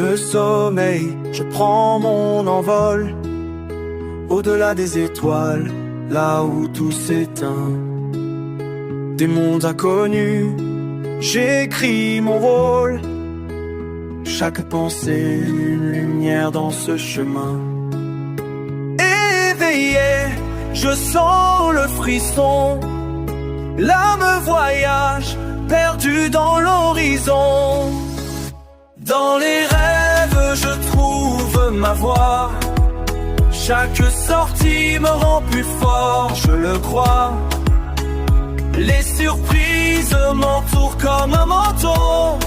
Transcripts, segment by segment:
le sommeil, je prends mon envol, au-delà des étoiles, là où tout s'éteint. Des mondes inconnus, j'écris mon rôle. Chaque pensée, une lumière dans ce chemin. Éveillé, je sens le frisson. L'âme voyage, perdue dans l'horizon. Dans les rêves, je trouve ma voie. Chaque sortie me rend plus fort, je le crois. Les surprises m'entourent comme un manteau.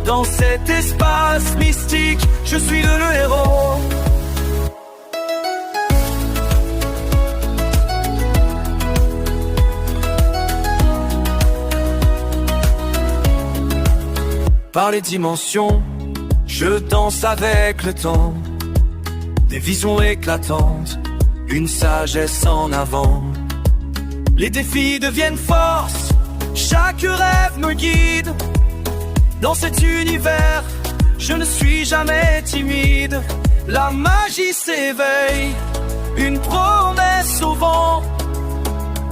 Dans cet espace mystique, je suis le héros. Par les dimensions, je danse avec le temps. Des visions éclatantes, une sagesse en avant. Les défis deviennent force, chaque rêve me guide. Dans cet univers, je ne suis jamais timide. La magie s'éveille, une promesse au vent.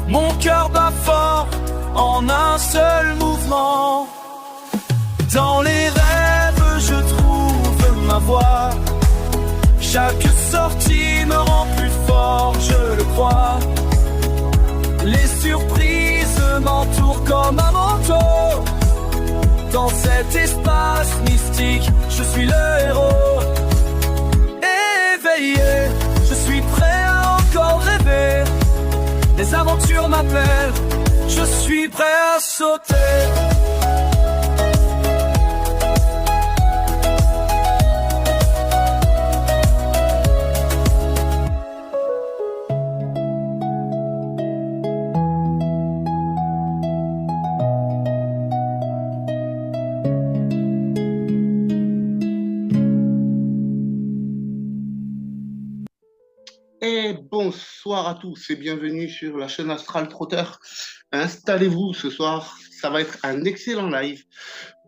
Mon cœur bat fort, en un seul mouvement. Dans les rêves, je trouve ma voie. Chaque sortie me rend plus fort, je le crois. Les surprises m'entourent comme un manteau. Dans cet espace mystique, je suis le héros. Éveillé, je suis prêt à encore rêver. Les aventures m'appellent, je suis prêt à sauter. Et bonsoir à tous et bienvenue sur la chaîne Astral Trotter. Installez-vous ce soir, ça va être un excellent live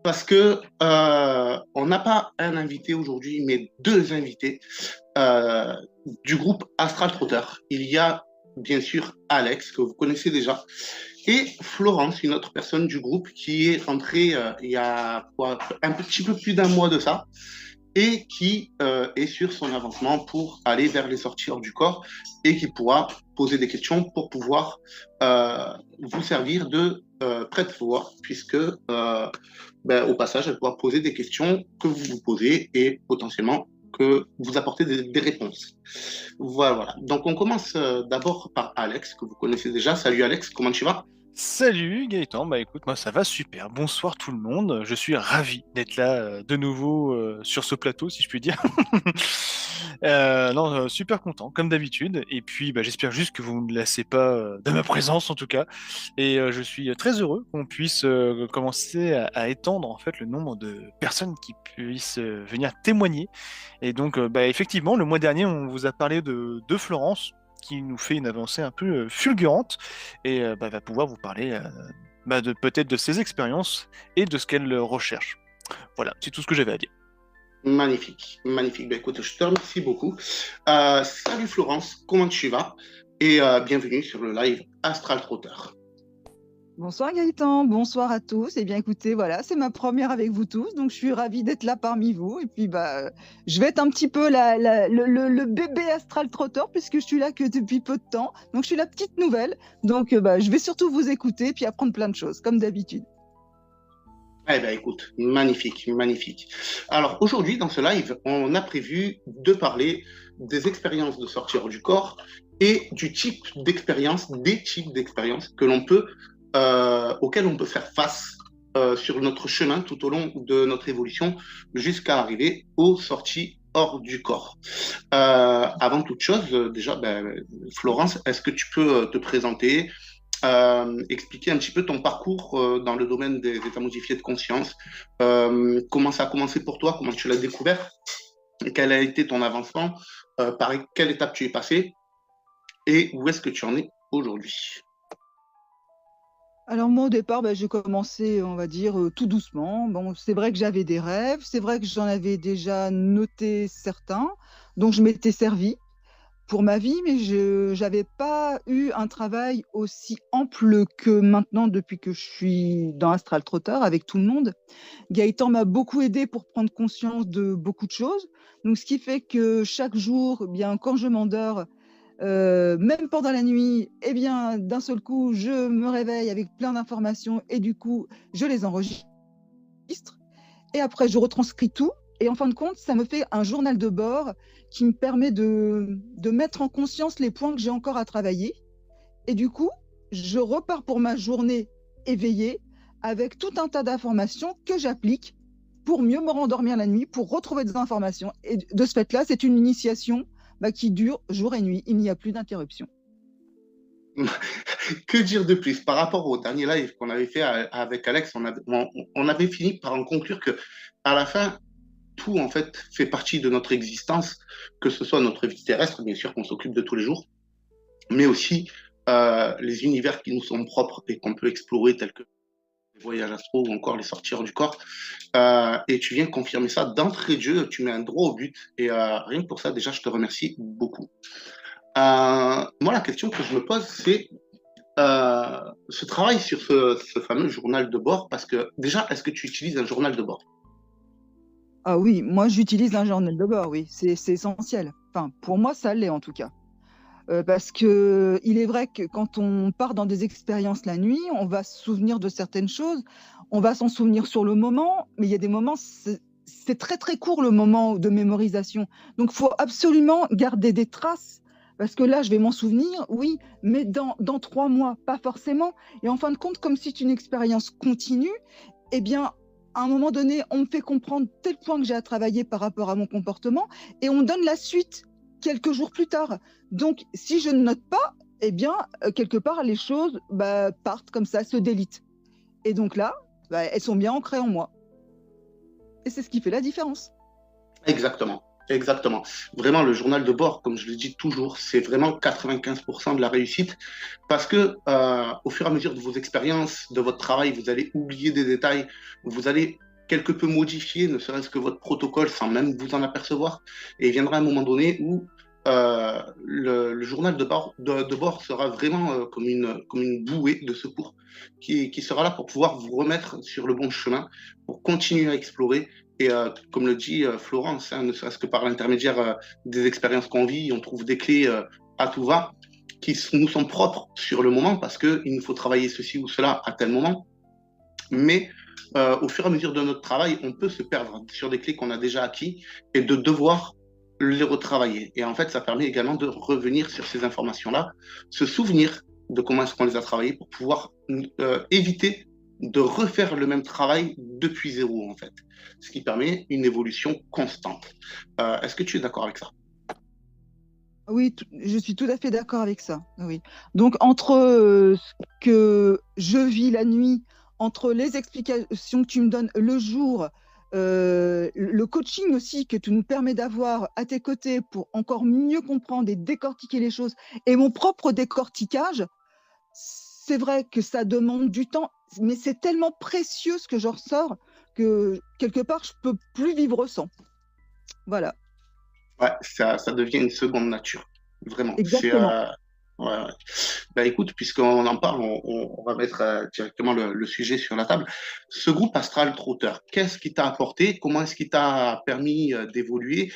parce que on n'a pas un invité aujourd'hui, mais deux invités du groupe Astral Trotter. Il y a bien sûr Alex que vous connaissez déjà et Florence, une autre personne du groupe qui est rentrée il y a un petit peu plus d'un mois de ça. Et qui est sur son avancement pour aller vers les sorties hors du corps et qui pourra poser des questions pour pouvoir vous servir de prête-voix, puisque au passage, elle pourra poser des questions que vous vous posez et potentiellement que vous apportez des réponses. Voilà. Donc, on commence d'abord par Alex, que vous connaissez déjà. Salut Alex, comment tu vas ? Salut Gaëtan, bah écoute, moi ça va super, bonsoir tout le monde, je suis ravi d'être là de nouveau sur ce plateau si je puis dire. Non, super content comme d'habitude, et puis bah, j'espère juste que vous ne me lassez pas de ma présence en tout cas, et je suis très heureux qu'on puisse commencer à étendre en fait le nombre de personnes qui puissent venir témoigner, et donc bah, effectivement le mois dernier on vous a parlé de Florence, qui nous fait une avancée un peu fulgurante et va pouvoir vous parler peut-être de ses expériences et de ce qu'elle recherche. Voilà, c'est tout ce que j'avais à dire. Magnifique, magnifique. Ben, écoute, je te remercie beaucoup. Salut Florence, comment tu vas? Et bienvenue sur le live Astral Trotter. Bonsoir Gaëtan, bonsoir à tous. Eh bien écoutez, voilà, c'est ma première avec vous tous, donc je suis ravie d'être là parmi vous. Et puis je vais être un petit peu le bébé Astral Trotter puisque je suis là que depuis peu de temps. Donc je suis la petite nouvelle. Donc je vais surtout vous écouter puis apprendre plein de choses, comme d'habitude. Eh bien écoute, magnifique, magnifique. Alors aujourd'hui, dans ce live, on a prévu de parler des expériences de sortie hors du corps et du type d'expérience, des types d'expériences que l'on peut auxquels on peut faire face sur notre chemin tout au long de notre évolution jusqu'à arriver aux sorties hors du corps. Avant toute chose, déjà, Florence, est-ce que tu peux te présenter, expliquer un petit peu ton parcours dans le domaine des états modifiés de conscience, comment ça a commencé pour toi, comment tu l'as découvert, quel a été ton avancement, par quelle étape tu es passé et où est-ce que tu en es aujourd'hui? Alors moi au départ, j'ai commencé, on va dire, tout doucement. Bon, c'est vrai que j'avais des rêves, c'est vrai que j'en avais déjà noté certains, dont je m'étais servie pour ma vie, mais je n'avais pas eu un travail aussi ample que maintenant depuis que je suis dans Astral Trotter avec tout le monde. Gaëtan m'a beaucoup aidé pour prendre conscience de beaucoup de choses. Donc ce qui fait que chaque jour, eh bien quand je m'endors, même pendant la nuit, eh bien, d'un seul coup, je me réveille avec plein d'informations et du coup, je les enregistre. Et après, je retranscris tout. Et en fin de compte, ça me fait un journal de bord qui me permet de mettre en conscience les points que j'ai encore à travailler. Et du coup, je repars pour ma journée éveillée avec tout un tas d'informations que j'applique pour mieux me rendormir la nuit, pour retrouver des informations. Et de ce fait-là, c'est une initiation qui dure jour et nuit. Il n'y a plus d'interruption. Que dire de plus? Par rapport au dernier live qu'on avait fait avec Alex, on avait fini par en conclure que à la fin, tout en fait fait partie de notre existence, que ce soit notre vie terrestre, bien sûr qu'on s'occupe de tous les jours, mais aussi les univers qui nous sont propres et qu'on peut explorer, tels que les voyages astro ou encore les sorties hors du corps. Et tu viens confirmer ça d'entrée de jeu, tu mets un droit au but. Et rien que pour ça, déjà, je te remercie beaucoup. Moi, la question que je me pose, c'est ce travail sur ce fameux journal de bord, parce que déjà, est-ce que tu utilises un journal de bord? Ah oui, moi j'utilise un journal de bord, oui, c'est essentiel. Enfin, pour moi, ça l'est en tout cas. Parce que il est vrai que quand on part dans des expériences la nuit, on va se souvenir de certaines choses, on va s'en souvenir sur le moment, mais il y a des moments, c'est très très court le moment de mémorisation. Donc il faut absolument garder des traces, parce que là, je vais m'en souvenir, oui, mais dans 3 mois, pas forcément. Et en fin de compte, comme c'est une expérience continue, eh bien, à un moment donné, on me fait comprendre tel point que j'ai à travailler par rapport à mon comportement, et on donne la suite quelques jours plus tard. Donc, si je ne note pas, eh bien, quelque part, les choses partent comme ça, se délitent. Et donc là, elles sont bien ancrées en moi. Et c'est ce qui fait la différence. Exactement. Exactement. Vraiment, le journal de bord, comme je le dis toujours, c'est vraiment 95% de la réussite parce que au fur et à mesure de vos expériences, de votre travail, vous allez oublier des détails, vous allez quelque peu modifier, ne serait-ce que votre protocole sans même vous en apercevoir. Et il viendra un moment donné où le journal de bord sera vraiment comme une bouée de secours qui sera là pour pouvoir vous remettre sur le bon chemin, pour continuer à explorer et comme le dit Florence, hein, ne serait-ce que par l'intermédiaire des expériences qu'on vit, on trouve des clés à tout va qui nous sont propres sur le moment parce qu'il nous faut travailler ceci ou cela à tel moment. Mais au fur et à mesure de notre travail, on peut se perdre sur des clés qu'on a déjà acquis et de devoir les retravailler. Et en fait, ça permet également de revenir sur ces informations-là, se souvenir de comment est-ce qu'on les a travaillées pour pouvoir éviter de refaire le même travail depuis zéro, en fait. Ce qui permet une évolution constante. Est-ce que tu es d'accord avec ça? Oui, je suis tout à fait d'accord avec ça. Oui. Donc, entre ce que je vis la nuit, entre les explications que tu me donnes le jour, le coaching aussi que tu nous permets d'avoir à tes côtés pour encore mieux comprendre et décortiquer les choses, et mon propre décortiquage, c'est vrai que ça demande du temps, mais c'est tellement précieux ce que j'en ressors que quelque part, je peux plus vivre sans. Voilà, Ouais, ça devient une seconde nature. Vraiment. C'est exactement. ouais, ouais. Bah, écoute, puisqu'on en parle, on va mettre directement le sujet sur la table. Ce groupe Astral Trotter, qu'est-ce qui t'a apporté? Comment est-ce qu'il t'a permis d'évoluer?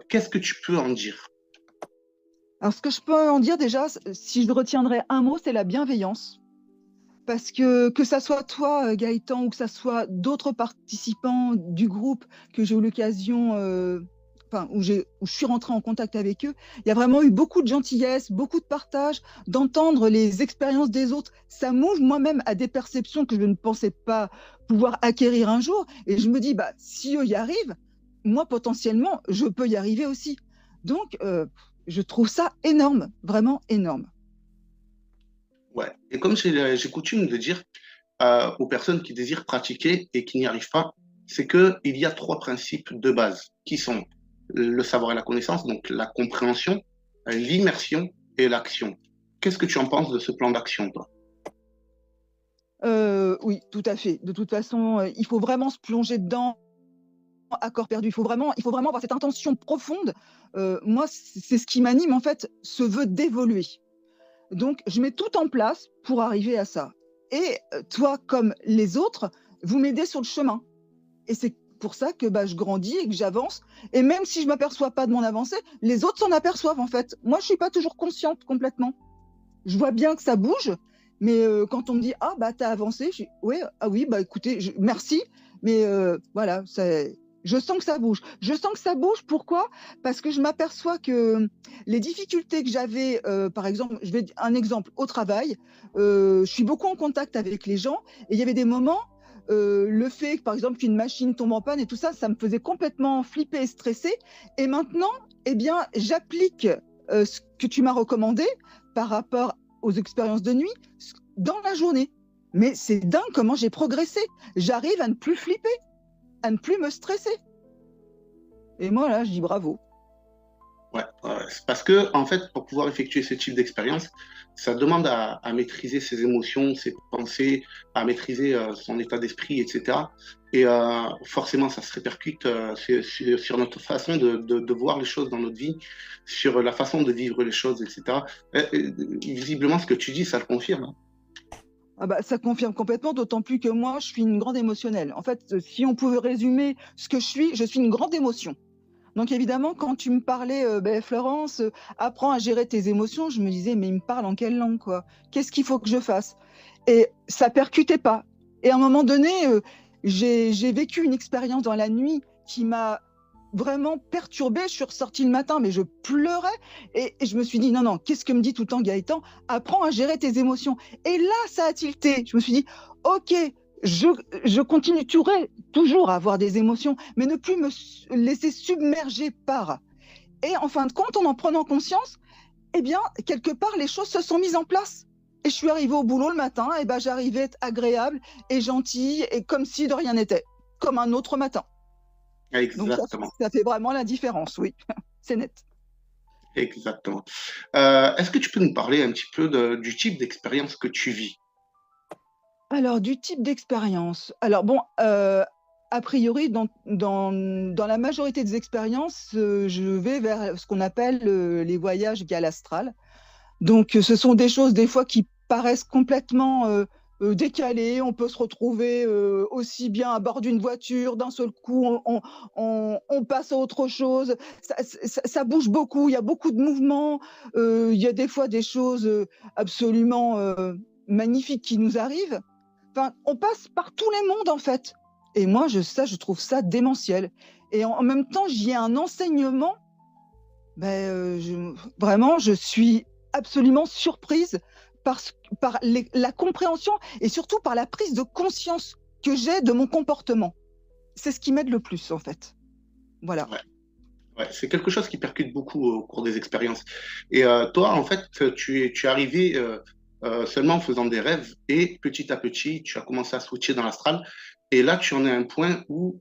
Qu'est-ce que tu peux en dire? Alors, ce que je peux en dire déjà, si je retiendrai un mot, c'est la bienveillance. Parce que ça soit toi, Gaëtan, ou que ça soit d'autres participants du groupe que j'ai eu l'occasion, enfin, où je suis rentrée en contact avec eux, il y a vraiment eu beaucoup de gentillesse, beaucoup de partage, d'entendre les expériences des autres. Ça m'ouvre moi-même à des perceptions que je ne pensais pas pouvoir acquérir un jour. Et je me dis, si eux y arrivent, moi, potentiellement, je peux y arriver aussi. Donc, je trouve ça énorme, vraiment énorme. Ouais. Et comme j'ai coutume de dire aux personnes qui désirent pratiquer et qui n'y arrivent pas, c'est qu'il y a trois principes de base qui sont le savoir et la connaissance, donc la compréhension, l'immersion et l'action. Qu'est-ce que tu en penses de ce plan d'action, toi? Oui, tout à fait. De toute façon, il faut vraiment se plonger dedans à corps perdu. Il faut vraiment avoir cette intention profonde. Moi, c'est ce qui m'anime, en fait, ce vœu d'évoluer. Donc je mets tout en place pour arriver à ça et toi, comme les autres, vous m'aidez sur le chemin et c'est pour ça que, bah, je grandis et que j'avance et même si je m'aperçois pas de mon avancée, les autres s'en aperçoivent, en fait. Moi, je suis pas toujours consciente complètement. Je vois bien que ça bouge, mais quand on me dit: «Ah bah, tu as avancé», je dis: «Ouais, ah oui, bah, écoutez, merci», mais voilà, je sens que ça bouge. Je sens que ça bouge, pourquoi? Parce que je m'aperçois que les difficultés que j'avais, par exemple, je vais un exemple, au travail, je suis beaucoup en contact avec les gens et il y avait des moments, le fait que, par exemple, qu'une machine tombe en panne et tout ça, ça me faisait complètement flipper et stresser et maintenant, eh bien, j'applique, ce que tu m'as recommandé par rapport aux expériences de nuit dans la journée. Mais c'est dingue comment j'ai progressé. J'arrive à ne plus flipper, à ne plus me stresser. Et moi, là, je dis bravo. Ouais, ouais. C'est parce que, en fait, pour pouvoir effectuer ce type d'expérience, ça demande à maîtriser ses émotions, ses pensées, à maîtriser son état d'esprit, etc. Et forcément, ça se répercute sur notre façon de voir les choses dans notre vie, sur la façon de vivre les choses, etc. Visiblement, ce que tu dis, ça le confirme, hein. Ah bah, ça confirme complètement, d'autant plus que moi, je suis une grande émotionnelle. En fait, si on pouvait résumer ce que je suis une grande émotion. Donc évidemment, quand tu me parlais, beh, Florence, apprends à gérer tes émotions, je me disais, mais il me parle en quelle langue, quoi? Qu'est-ce qu'il faut que je fasse? Et ça percutait pas. Et à un moment donné, j'ai vécu une expérience dans la nuit qui m'a vraiment perturbée. Je suis ressortie le matin, mais je pleurais et je me suis dit: «Non, non, qu'est-ce que me dit tout le temps Gaëtan? Apprends à gérer tes émotions» et là, ça a tilté. Je me suis dit: «OK, je je continuerai toujours à avoir des émotions, mais ne plus me laisser submerger par» et en fin de compte, en prenant conscience, eh bien, quelque part, les choses se sont mises en place et je suis arrivée au boulot le matin et ben, j'arrivais à être agréable et gentille et comme si de rien n'était, comme un autre matin. Donc Exactement, ça fait vraiment la différence, oui, c'est net. exactement. Est-ce que tu peux nous parler un petit peu du type d'expérience que tu vis? Alors du type d'expérience, alors bon, a priori dans la majorité des expériences, je vais vers ce qu'on appelle, les voyages via l'astral. Donc, ce sont des choses des fois qui paraissent complètement, décalées. On peut se retrouver, aussi bien à bord d'une voiture, d'un seul coup on passe à autre chose. Ça bouge beaucoup, il y a beaucoup de mouvements, il y a des fois des choses, absolument, magnifiques qui nous arrivent. Enfin, on passe par tous les mondes en fait et moi je trouve ça démentiel et en même temps j'y ai un enseignement, beh, vraiment je suis absolument surprise par la compréhension et surtout par la prise de conscience que j'ai de mon comportement. C'est ce qui m'aide le plus en fait. Voilà. Ouais, ouais, c'est quelque chose qui percute beaucoup au cours des expériences. Et toi, en fait, tu es arrivé seulement en faisant des rêves et petit à petit, tu as commencé à switcher dans l'astral. Et là, tu en es à un point où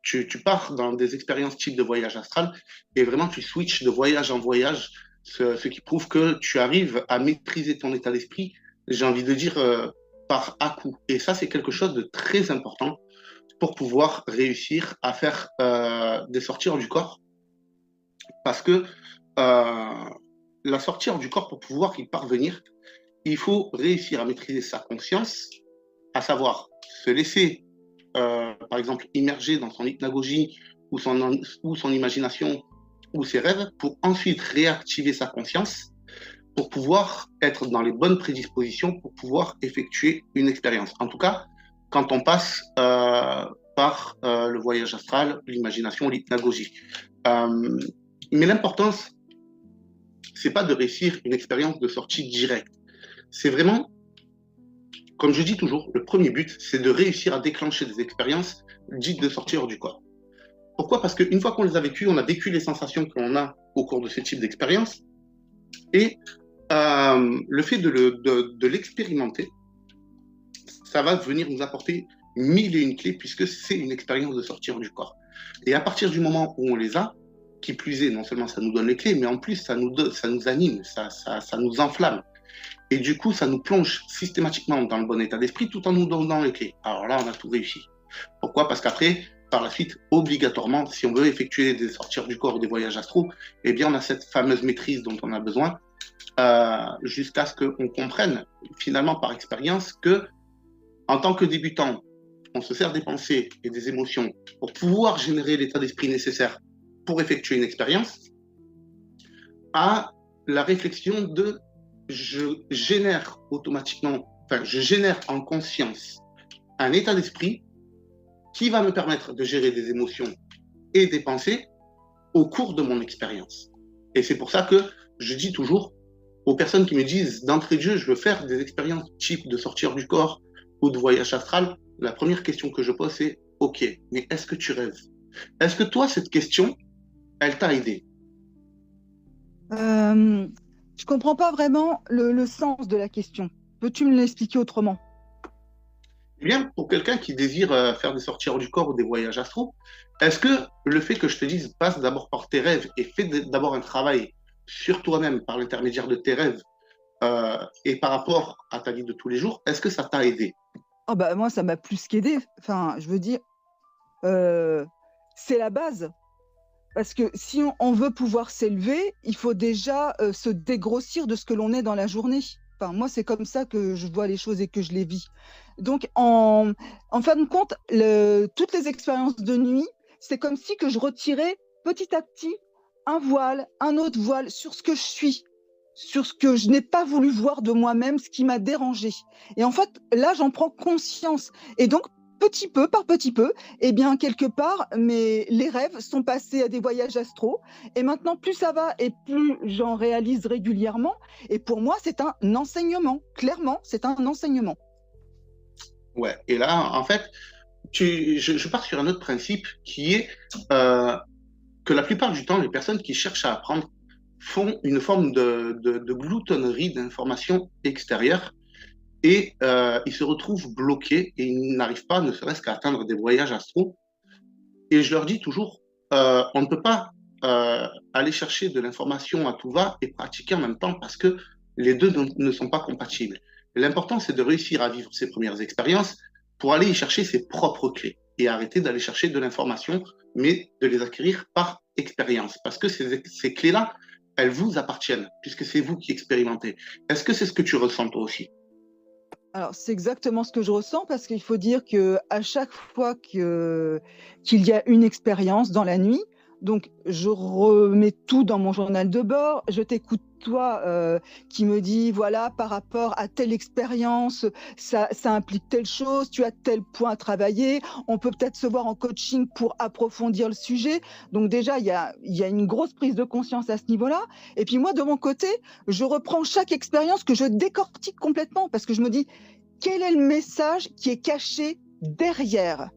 tu pars dans des expériences type de voyage astral et vraiment tu switches de voyage en voyage, ce qui prouve que tu arrives à maîtriser ton état d'esprit, j'ai envie de dire, par à-coup. Et ça, c'est quelque chose de très important pour pouvoir réussir à faire des sorties hors du corps. Parce que la sortie hors du corps, pour pouvoir y parvenir, il faut réussir à maîtriser sa conscience, à savoir se laisser, par exemple, immerger dans son hypnagogie ou son imagination ou ses rêves, pour ensuite réactiver sa conscience, pour pouvoir être dans les bonnes prédispositions, pour pouvoir effectuer une expérience. En tout cas, quand on passe par le voyage astral, l'imagination, l'hypnagogie. Mais l'importance, c'est pas de réussir une expérience de sortie directe. C'est vraiment, comme je dis toujours, le premier but, c'est de réussir à déclencher des expériences dites de sortie hors du corps. Pourquoi? Parce qu'une fois qu'on les a vécues, on a vécu les sensations qu'on a au cours de ce type d'expérience. Et le fait de l'expérimenter, ça va venir nous apporter mille et une clés puisque c'est une expérience de sortir du corps. Et à partir du moment où on les a, qui plus est, non seulement ça nous donne les clés, mais en plus ça nous anime, ça nous enflamme. Et du coup, ça nous plonge systématiquement dans le bon état d'esprit tout en nous donnant les clés. Alors là, on a tout réussi. Pourquoi? Parce qu'après, par la suite, obligatoirement, si on veut effectuer des sorties du corps ou des voyages astro, eh bien, on a cette fameuse maîtrise dont on a besoin jusqu'à ce qu'on comprenne finalement par expérience que en tant que débutant, on se sert des pensées et des émotions pour pouvoir générer l'état d'esprit nécessaire pour effectuer une expérience, à la réflexion de je génère automatiquement, enfin je génère en conscience un état d'esprit qui va me permettre de gérer des émotions et des pensées au cours de mon expérience. Et c'est pour ça que je dis toujours aux personnes qui me disent d'entrée de jeu, je veux faire des expériences type de sortir du corps ou de voyage astral, la première question que je pose c'est ok, mais est-ce que tu rêves? Est-ce que toi, cette question, elle t'a aidé? Je comprends pas vraiment le sens de la question. Peux-tu me l'expliquer autrement? Eh bien, pour quelqu'un qui désire faire des sorties hors du corps ou des voyages astro, est-ce que le fait que je te dise passe d'abord par tes rêves et fais d'abord un travail sur toi-même par l'intermédiaire de tes rêves et par rapport à ta vie de tous les jours, est-ce que ça t'a aidé? Oh bah moi, ça m'a plus qu'aidé. Enfin, je veux dire, c'est la base. Parce que si on veut pouvoir s'élever, il faut déjà se dégrossir de ce que l'on est dans la journée. Enfin, moi, c'est comme ça que je vois les choses et que je les vis. Donc, en fin de compte, toutes les expériences de nuit, c'est comme si que je retirais petit à petit un voile, un autre voile sur ce que je suis, sur ce que je n'ai pas voulu voir de moi-même, ce qui m'a dérangé. Et en fait, là, j'en prends conscience. Et donc, petit peu par petit peu, eh bien, quelque part, les rêves sont passés à des voyages astro. Et maintenant, plus ça va et plus j'en réalise régulièrement. Et pour moi, c'est un enseignement. Clairement, c'est un enseignement. Ouais, et là, en fait, je pars sur un autre principe qui est que la plupart du temps, les personnes qui cherchent à apprendre font une forme de gloutonnerie d'informations extérieures et ils se retrouvent bloqués et ils n'arrivent pas, ne serait-ce qu'à atteindre des voyages astro. Et je leur dis toujours, on ne peut pas aller chercher de l'information à tout va et pratiquer en même temps parce que les deux ne sont pas compatibles. L'important, c'est de réussir à vivre ses premières expériences pour aller y chercher ses propres clés et arrêter d'aller chercher de l'information, mais de les acquérir par expérience. Parce que ces clés-là, elles vous appartiennent, puisque c'est vous qui expérimentez. Est-ce que c'est ce que tu ressens toi aussi? Alors, c'est exactement ce que je ressens parce qu'il faut dire que à chaque fois qu'il y a une expérience dans la nuit, donc je remets tout dans mon journal de bord, je t'écoute toi qui me dis voilà par rapport à telle expérience, ça implique telle chose, tu as tel point à travailler, on peut peut-être se voir en coaching pour approfondir le sujet. Donc déjà il y a une grosse prise de conscience à ce niveau-là. Et puis moi de mon côté, je reprends chaque expérience que je décortique complètement parce que je me dis quel est le message qui est caché derrière?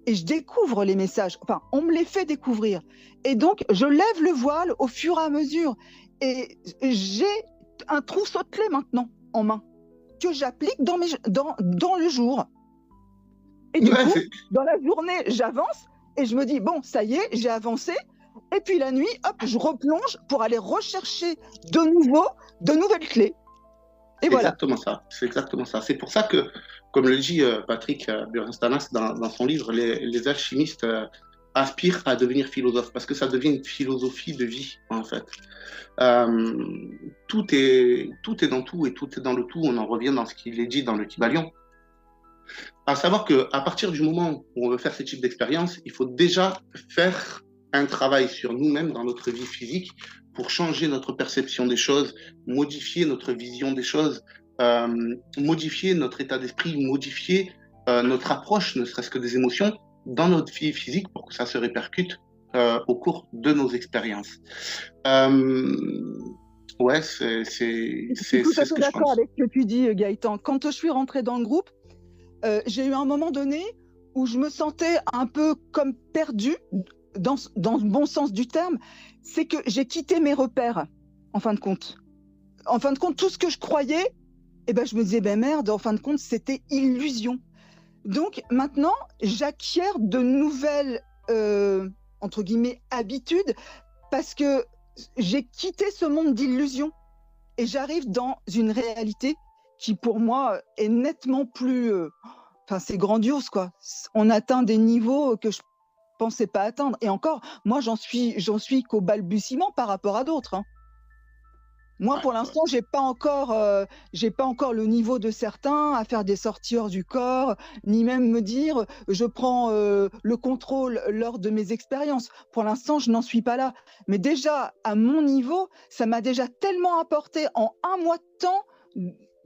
Et je découvre les messages, enfin, on me les fait découvrir. Et donc, je lève le voile au fur et à mesure. Et j'ai un trousseau de clés maintenant en main que j'applique dans le jour. Et du coup, dans la journée, j'avance et je me dis, bon, ça y est, j'ai avancé. Et puis la nuit, hop, je replonge pour aller rechercher de nouvelles clés. Et voilà. Exactement ça. C'est exactement ça. C'est pour ça que, comme le dit Patrick Burenstanas dans son livre, les alchimistes aspirent à devenir philosophes parce que ça devient une philosophie de vie, en fait. Tout est dans tout et tout est dans le tout. On en revient dans ce qu'il est dit dans le Kybalion. À savoir qu'à partir du moment où on veut faire ce type d'expérience, il faut déjà faire un travail sur nous-mêmes dans notre vie physique pour changer notre perception des choses, modifier notre vision des choses, modifier notre état d'esprit, modifier notre approche, ne serait-ce que des émotions, dans notre vie physique pour que ça se répercute au cours de nos expériences. Ouais, c'est Je suis tout à fait d'accord avec ce que tu dis, Gaëtan. Quand je suis rentrée dans le groupe, j'ai eu un moment donné où je me sentais un peu comme perdue, dans le bon sens du terme, c'est que j'ai quitté mes repères, en fin de compte. En fin de compte, tout ce que je croyais, eh ben, je me disais, ben merde, en fin de compte, c'était illusion. Donc maintenant, j'acquiers de nouvelles, entre guillemets, habitudes, parce que j'ai quitté ce monde d'illusions. et j'arrive dans une réalité qui, pour moi, est nettement plus... Enfin, c'est grandiose, quoi. On atteint des niveaux que je pensais pas atteindre. Et encore, moi, j'en suis qu'au balbutiement par rapport à d'autres, hein. Moi, pour l'instant, j'ai pas encore le niveau de certains à faire des sorties hors du corps, ni même me dire je prends le contrôle lors de mes expériences. Pour l'instant, je n'en suis pas là. Mais déjà, à mon niveau, ça m'a déjà tellement apporté en un mois de temps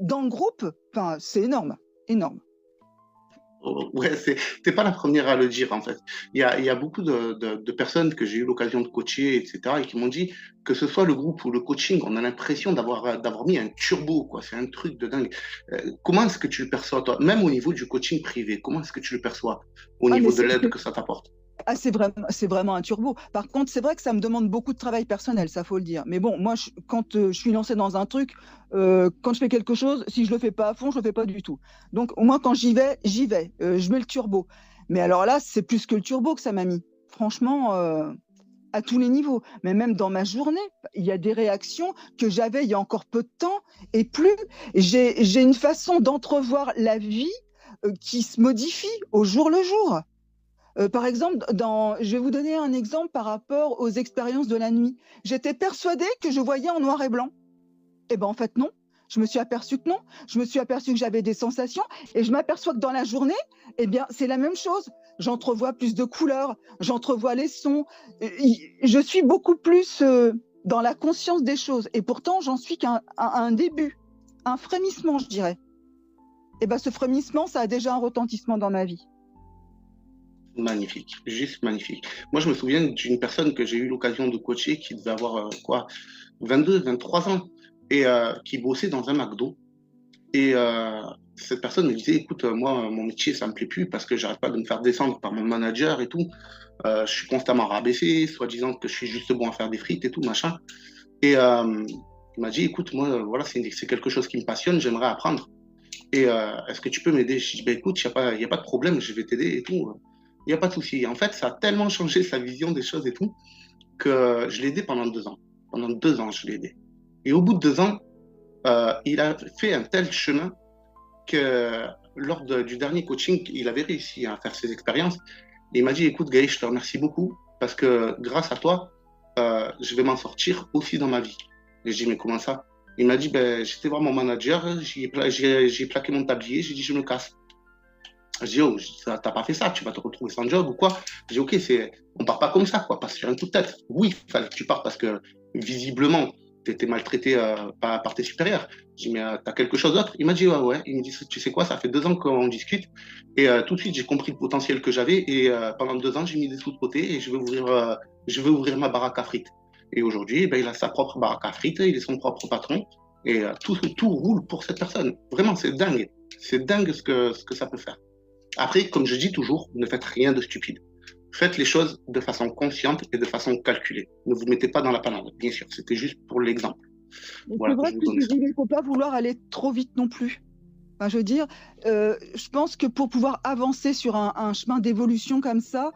dans le groupe. Enfin, c'est énorme, énorme. Ouais, t'es pas la première à le dire en fait. Il y a beaucoup de personnes que j'ai eu l'occasion de coacher, etc., et qui m'ont dit que ce soit le groupe ou le coaching, on a l'impression d'avoir mis un turbo, quoi. C'est un truc de dingue. Comment est-ce que tu le perçois, toi, même au niveau du coaching privé, comment est-ce que tu le perçois au niveau de l'aide que ça t'apporte? Ah, c'est vraiment un turbo. Par contre, c'est vrai que ça me demande beaucoup de travail personnel, ça faut le dire. Mais bon, moi, quand je suis lancée dans un truc, quand je fais quelque chose, si je le fais pas à fond, je le fais pas du tout. Donc, au moins, quand j'y vais, je mets le turbo. Mais alors là, c'est plus que le turbo que ça m'a mis. Franchement, à tous les niveaux. Mais même dans ma journée, il y a des réactions que j'avais il y a encore peu de temps et plus. J'ai une façon d'entrevoir la vie qui se modifie au jour le jour. Par exemple, je vais vous donner un exemple par rapport aux expériences de la nuit. J'étais persuadée que je voyais en noir et blanc. Eh bien, en fait, non. Je me suis aperçue que non. Je me suis aperçue que j'avais des sensations et je m'aperçois que dans la journée, eh bien, c'est la même chose. J'entrevois plus de couleurs, j'entrevois les sons. Je suis beaucoup plus dans la conscience des choses. Et pourtant, j'en suis qu'à un début, un frémissement, je dirais. Eh bien, ce frémissement, ça a déjà un retentissement dans ma vie. Magnifique, juste magnifique. Moi, je me souviens d'une personne que j'ai eu l'occasion de coacher qui devait avoir 22, 23 ans et qui bossait dans un McDo. Et cette personne me disait, écoute, moi, mon métier, ça me plaît plus parce que j'arrête pas de me faire descendre par mon manager et tout. Je suis constamment rabaissé, soi-disant que je suis juste bon à faire des frites et tout, machin. Et il m'a dit, écoute, moi, voilà, c'est quelque chose qui me passionne, j'aimerais apprendre. Et est-ce que tu peux m'aider? Je dis, bah, écoute, y a pas de problème, je vais t'aider et tout. Il n'y a pas de souci. En fait, ça a tellement changé sa vision des choses et tout que je l'ai aidé pendant 2 ans. Pendant 2 ans, je l'ai aidé. Et au bout de 2 ans, il a fait un tel chemin que lors du dernier coaching, il avait réussi à faire ses expériences. Et il m'a dit, écoute, Gaël, je te remercie beaucoup parce que grâce à toi, je vais m'en sortir aussi dans ma vie. Et je dis, mais comment ça? Il m'a dit, ben, j'étais voir mon manager, j'ai plaqué mon tablier, j'ai dit, je me casse. Je dis, oh, t'as pas fait ça, tu vas te retrouver sans job ou quoi? Je dis, ok, on part pas comme ça, quoi, parce que j'ai un coup de tête. Oui, il fallait que tu partes parce que visiblement, tu étais maltraité par tes supérieurs. Je dis, mais t'as quelque chose d'autre? Il m'a dit, ouais, ouais. Il me dit, tu sais quoi, ça fait 2 ans qu'on discute. Et tout de suite, j'ai compris le potentiel que j'avais. Et pendant 2 ans, j'ai mis des sous de côté et je vais ouvrir ma baraque à frites. Et aujourd'hui, ben, il a sa propre baraque à frites, il est son propre patron. Et tout roule pour cette personne. Vraiment, c'est dingue. C'est dingue ce que ça peut faire. Après, comme je dis toujours, ne faites rien de stupide. Faites les choses de façon consciente et de façon calculée. Ne vous mettez pas dans la panade, bien sûr. C'était juste pour l'exemple. Voilà, c'est vrai que il ne faut pas vouloir aller trop vite non plus. Enfin, je veux dire, je pense que pour pouvoir avancer sur un chemin d'évolution comme ça,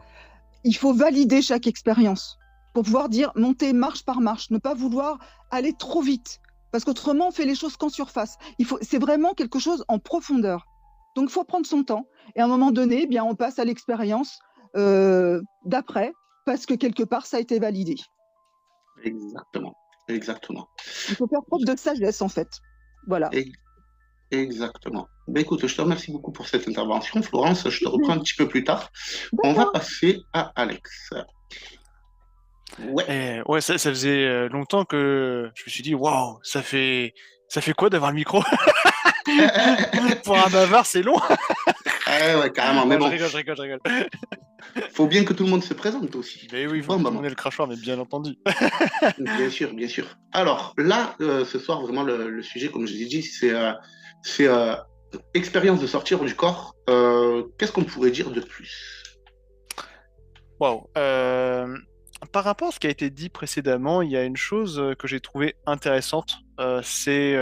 il faut valider chaque expérience. Pour pouvoir dire monter marche par marche, ne pas vouloir aller trop vite. Parce qu'autrement, on fait les choses qu'en surface. C'est vraiment quelque chose en profondeur. Donc, il faut prendre son temps. Et à un moment donné, eh bien, on passe à l'expérience d'après, parce que quelque part, ça a été validé. Exactement. Exactement. Il faut faire preuve de sagesse, en fait. Voilà. Exactement. Ben, écoute, je te remercie beaucoup pour cette intervention. Florence, je te reprends un petit peu plus tard. On va passer à Alex. Ouais. Ouais, ça faisait longtemps que je me suis dit, waouh, ça fait quoi d'avoir le micro? Pour un bavard, c'est long. Ouais, carrément. Mais bon, je rigole. faut bien que tout le monde se présente aussi. Mais oui, on est le crachoir, mais bien entendu. Bien sûr, bien sûr. Alors là, ce soir, vraiment, le sujet, comme je l'ai dit, c'est expérience de sortir du corps. Qu'est-ce qu'on pourrait dire de plus? Waouh. Par rapport à ce qui a été dit précédemment, il y a une chose que j'ai trouvée intéressante. C'est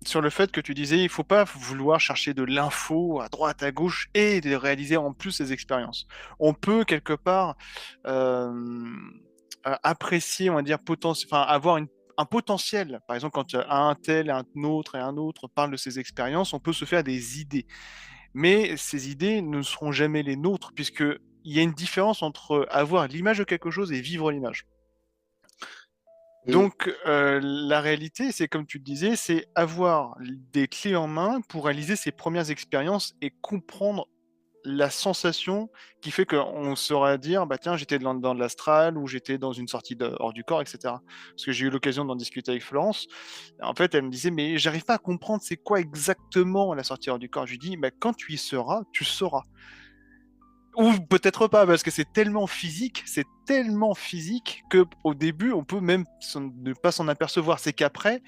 sur le fait que tu disais, il faut pas vouloir chercher de l'info à droite, à gauche et de réaliser en plus ces expériences. On peut quelque part apprécier, on va dire, avoir un potentiel. Par exemple, quand un tel, un autre et un autre parlent de ces expériences, on peut se faire des idées. Mais ces idées ne seront jamais les nôtres, puisqu'il y a une différence entre avoir l'image de quelque chose et vivre l'image. Mm. Donc, la réalité, c'est comme tu le disais, c'est avoir des clés en main pour réaliser ses premières expériences et comprendre la sensation qui fait qu'on saura dire, bah tiens, j'étais dans de l'astral ou j'étais dans une sortie hors du corps, etc. Parce que j'ai eu l'occasion d'en discuter avec Florence. En fait, elle me disait, mais j'arrive pas à comprendre c'est quoi exactement la sortie hors du corps. Je lui dis, bah, quand tu y seras, tu sauras. Ou peut-être pas, parce que c'est tellement physique que au début, on peut même ne pas s'en apercevoir. C'est qu'après,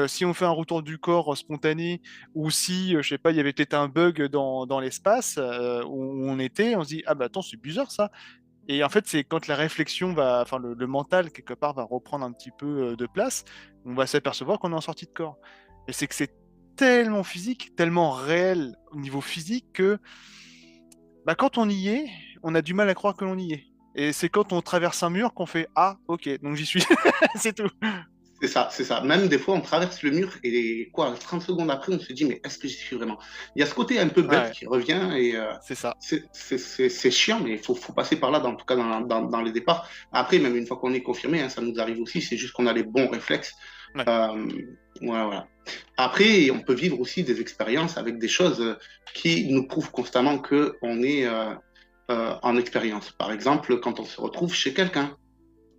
si on fait un retour du corps spontané, ou si, je sais pas, il y avait peut-être un bug dans l'espace où on était, on se dit, ah bah attends, c'est bizarre ça. Et en fait, c'est quand la réflexion enfin le mental, quelque part, va reprendre un petit peu de place, on va s'apercevoir qu'on est en sortie de corps. Et c'est que c'est tellement physique, tellement réel au niveau physique que bah, quand on y est, on a du mal à croire que l'on y est. Et c'est quand on traverse un mur qu'on fait ah, ok, donc j'y suis. C'est tout. C'est ça, c'est ça. Même des fois, on traverse le mur et quoi, 30 secondes après, on se dit, mais est-ce que j'y suis vraiment? Il y a ce côté un peu bête Ouais, qui revient et c'est ça. c'est chiant, mais il faut passer par là, en tout cas dans les départs. Après, même une fois qu'on est confirmé, hein, ça nous arrive aussi, c'est juste qu'on a les bons réflexes. Ouais. Voilà, voilà. Après, on peut vivre aussi des expériences avec des choses qui nous prouvent constamment qu'on est en expérience. Par exemple, quand on se retrouve chez quelqu'un.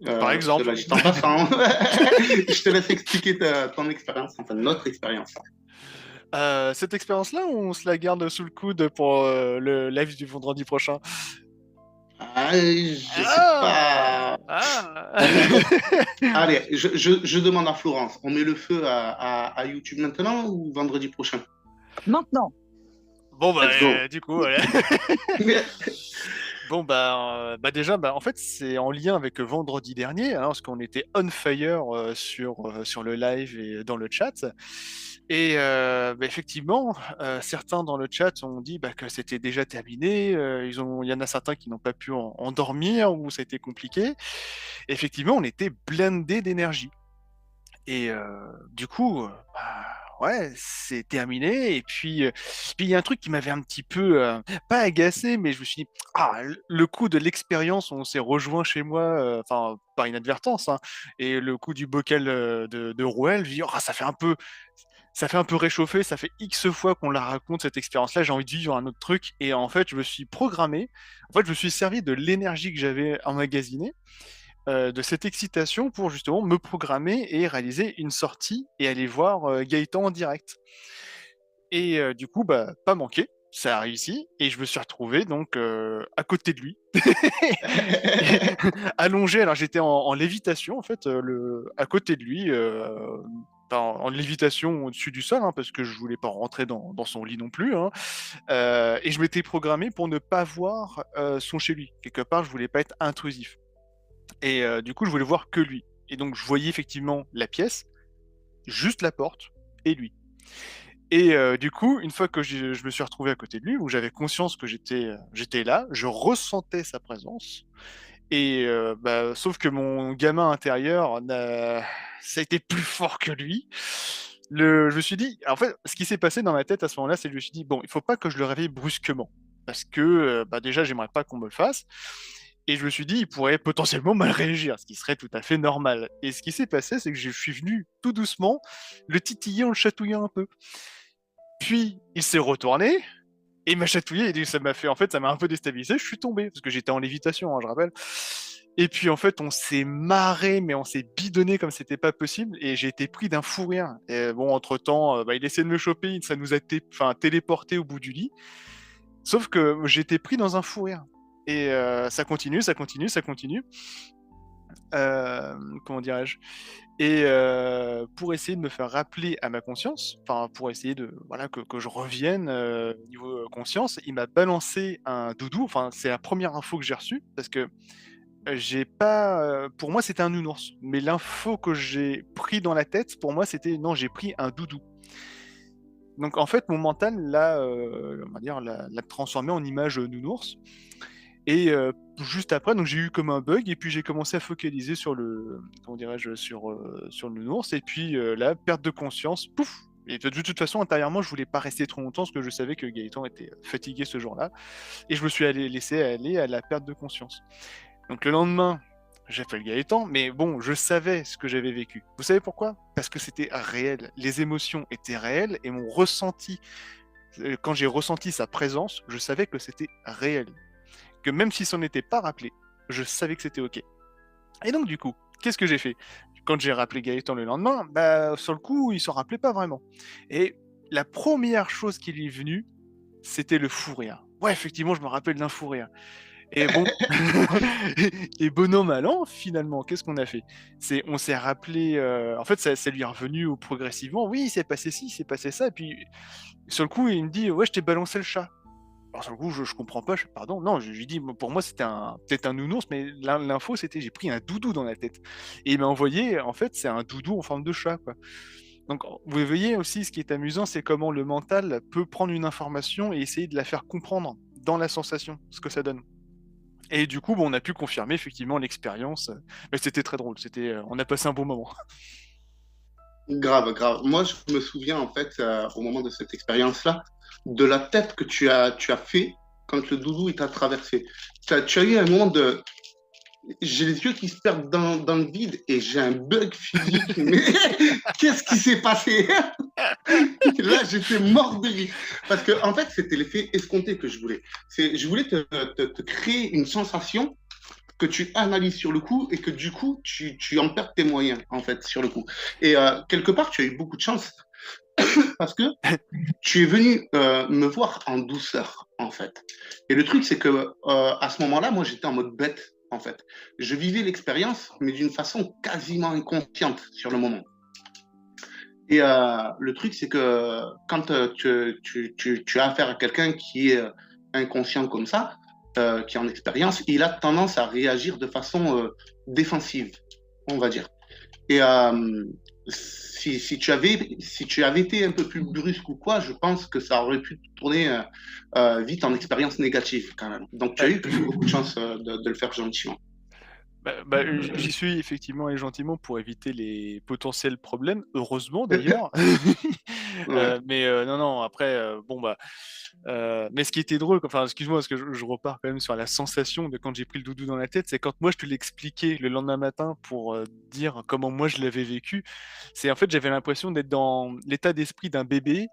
Par exemple. Cela dit en passant. Je te laisse expliquer ton expérience, enfin notre expérience. Cette expérience-là, on se la garde sous le coude pour le live du vendredi prochain. Ah, je sais Ah, pas. ah. Allez, je demande à Florence, on met le feu à YouTube maintenant ou vendredi prochain? Maintenant. Bon, bah, Let's go. du coup, voilà. Bon, bah déjà, bah, en fait, c'est en lien avec vendredi dernier, hein, parce qu'on était on fire sur le live et dans le chat. Et bah, effectivement, certains dans le chat ont dit bah, que c'était déjà terminé. Il y en a certains qui n'ont pas pu en dormir ou ça a été compliqué. Effectivement, on était blindé d'énergie. Et du coup, bah, ouais, c'est terminé. Et puis il y a un truc qui m'avait un petit peu, pas agacé, mais je me suis dit, ah, le coup de l'expérience, on s'est rejoint chez moi, enfin, par inadvertance, hein, et le coup du bocal de Rouel, je me dis, ah, ça fait un peu réchauffer, ça fait X fois qu'on la raconte cette expérience-là, j'ai envie de vivre un autre truc. Et en fait, je me suis programmé, en fait, je me suis servi de l'énergie que j'avais emmagasinée de cette excitation pour justement me programmer et réaliser une sortie et aller voir Gaëtan en direct. Et du coup, bah, pas manqué, ça a réussi et je me suis retrouvé donc à côté de lui, allongé. Alors j'étais en lévitation en fait, à côté de lui, en lévitation au-dessus du sol, hein, parce que je voulais pas rentrer dans son lit non plus. Hein. Et je m'étais programmé pour ne pas voir son chez lui. Quelque part, je voulais pas être intrusif. Et du coup, je voulais voir que lui. Et donc, je voyais effectivement la pièce, juste la porte, et lui. Et du coup, une fois que je me suis retrouvé à côté de lui, où j'avais conscience que j'étais là, je ressentais sa présence. Et bah, sauf que mon gamin intérieur, ça a été plus fort que lui. Je me suis dit, en fait, ce qui s'est passé dans ma tête à ce moment-là, c'est que je me suis dit, bon, il faut pas que je le réveille brusquement. Parce que bah, déjà, j'aimerais pas qu'on me le fasse. Et je me suis dit, il pourrait potentiellement mal réagir, ce qui serait tout à fait normal. Et ce qui s'est passé, c'est que je suis venu tout doucement le titiller en le chatouillant un peu. Puis, il s'est retourné et il m'a chatouillé et ça m'a fait, en fait, ça m'a un peu déstabilisé. Je suis tombé parce que j'étais en lévitation, hein, je rappelle. Et puis, en fait, on s'est marré, mais on s'est bidonné comme c'était pas possible et j'ai été pris d'un fou rire. Et bon, entre-temps, bah, il essaie de me choper, ça nous a téléporté au bout du lit. Sauf que j'étais pris dans un fou rire. Et ça continue, ça continue, ça continue. Comment dirais-je? Et pour essayer de me faire rappeler à ma conscience, enfin pour essayer de voilà que je revienne niveau conscience, il m'a balancé un doudou. Enfin, c'est la première info que j'ai reçue parce que j'ai pas. Pour moi, c'était un nounours, mais l'info que j'ai pris dans la tête, pour moi, c'était non, j'ai pris un doudou. Donc en fait, mon mental l'a, on va dire, l'a transformé en image nounours. Et juste après, donc j'ai eu comme un bug, et puis j'ai commencé à focaliser sur le, comment dirais-je, sur le nounours, et puis là, perte de conscience, pouf. Et de toute façon, intérieurement, je voulais pas rester trop longtemps parce que je savais que Gaëtan était fatigué ce jour-là, et je me suis laissé aller à la perte de conscience. Donc le lendemain, j'appelle Gaëtan, mais bon, je savais ce que j'avais vécu. Vous savez pourquoi? Parce que c'était réel. Les émotions étaient réelles, et mon ressenti, quand j'ai ressenti sa présence, je savais que c'était réel. Que même s'il s'en était pas rappelé, je savais que c'était OK. Et donc du coup, qu'est-ce que j'ai fait? Quand j'ai rappelé Gaëtan le lendemain, bah, sur le coup, il s'en rappelait pas vraiment. Et la première chose qui lui est venue, c'était le fou rire. Ouais, effectivement, je me rappelle d'un fou rire. Et bon, et bon an, mal an, finalement, qu'est-ce qu'on a fait? On s'est rappelé, en fait, ça lui est revenu progressivement. Oui, il s'est passé ci, il s'est passé ça. Et puis, sur le coup, il me dit, ouais, je t'ai balancé le chat. Alors, sur le coup, je comprends pas, pardon. Non, je lui dis, pour moi, c'était peut-être un nounours, mais l'info, c'était, j'ai pris un doudou dans la tête. Et il m'a envoyé, en fait, c'est un doudou en forme de chat, quoi. Donc, vous voyez aussi, ce qui est amusant, c'est comment le mental peut prendre une information et essayer de la faire comprendre dans la sensation, ce que ça donne. Et du coup, bon, on a pu confirmer effectivement l'expérience. Mais c'était très drôle. On a passé un bon moment. Grave, grave. Moi, je me souviens, en fait, au moment de cette expérience-là, de la tête que tu as fait quand le doudou il t'a traversé. Tu as eu un moment de... J'ai les yeux qui se perdent dans le vide et j'ai un bug physique. Mais qu'est-ce qui s'est passé? Là, j'étais mort de rire. Parce que, en fait, c'était l'effet escompté que je voulais. Je voulais te créer une sensation que tu analyses sur le coup et que du coup, tu en perds tes moyens, en fait, sur le coup. Et quelque part, tu as eu beaucoup de chance parce que tu es venu me voir en douceur, en fait. Et le truc, c'est que à ce moment-là, moi, j'étais en mode bête, en fait. Je vivais l'expérience, mais d'une façon quasiment inconsciente sur le moment. Et le truc, c'est que quand tu as affaire à quelqu'un qui est inconscient comme ça, qui est en expérience, il a tendance à réagir de façon défensive, on va dire. Et si tu avais été un peu plus brusque ou quoi, je pense que ça aurait pu tourner vite en expérience négative quand même. Donc tu as eu beaucoup de chance de le faire gentiment. J'y suis effectivement et gentiment pour éviter les potentiels problèmes. Heureusement d'ailleurs. Ouais. Mais non, non, après, bon, bah. Mais ce qui était drôle, enfin, excuse-moi, parce que je repars quand même sur la sensation de quand j'ai pris le doudou dans la tête, c'est quand moi je te l'expliquais le lendemain matin pour dire comment moi je l'avais vécu. C'est en fait, j'avais l'impression d'être dans l'état d'esprit d'un bébé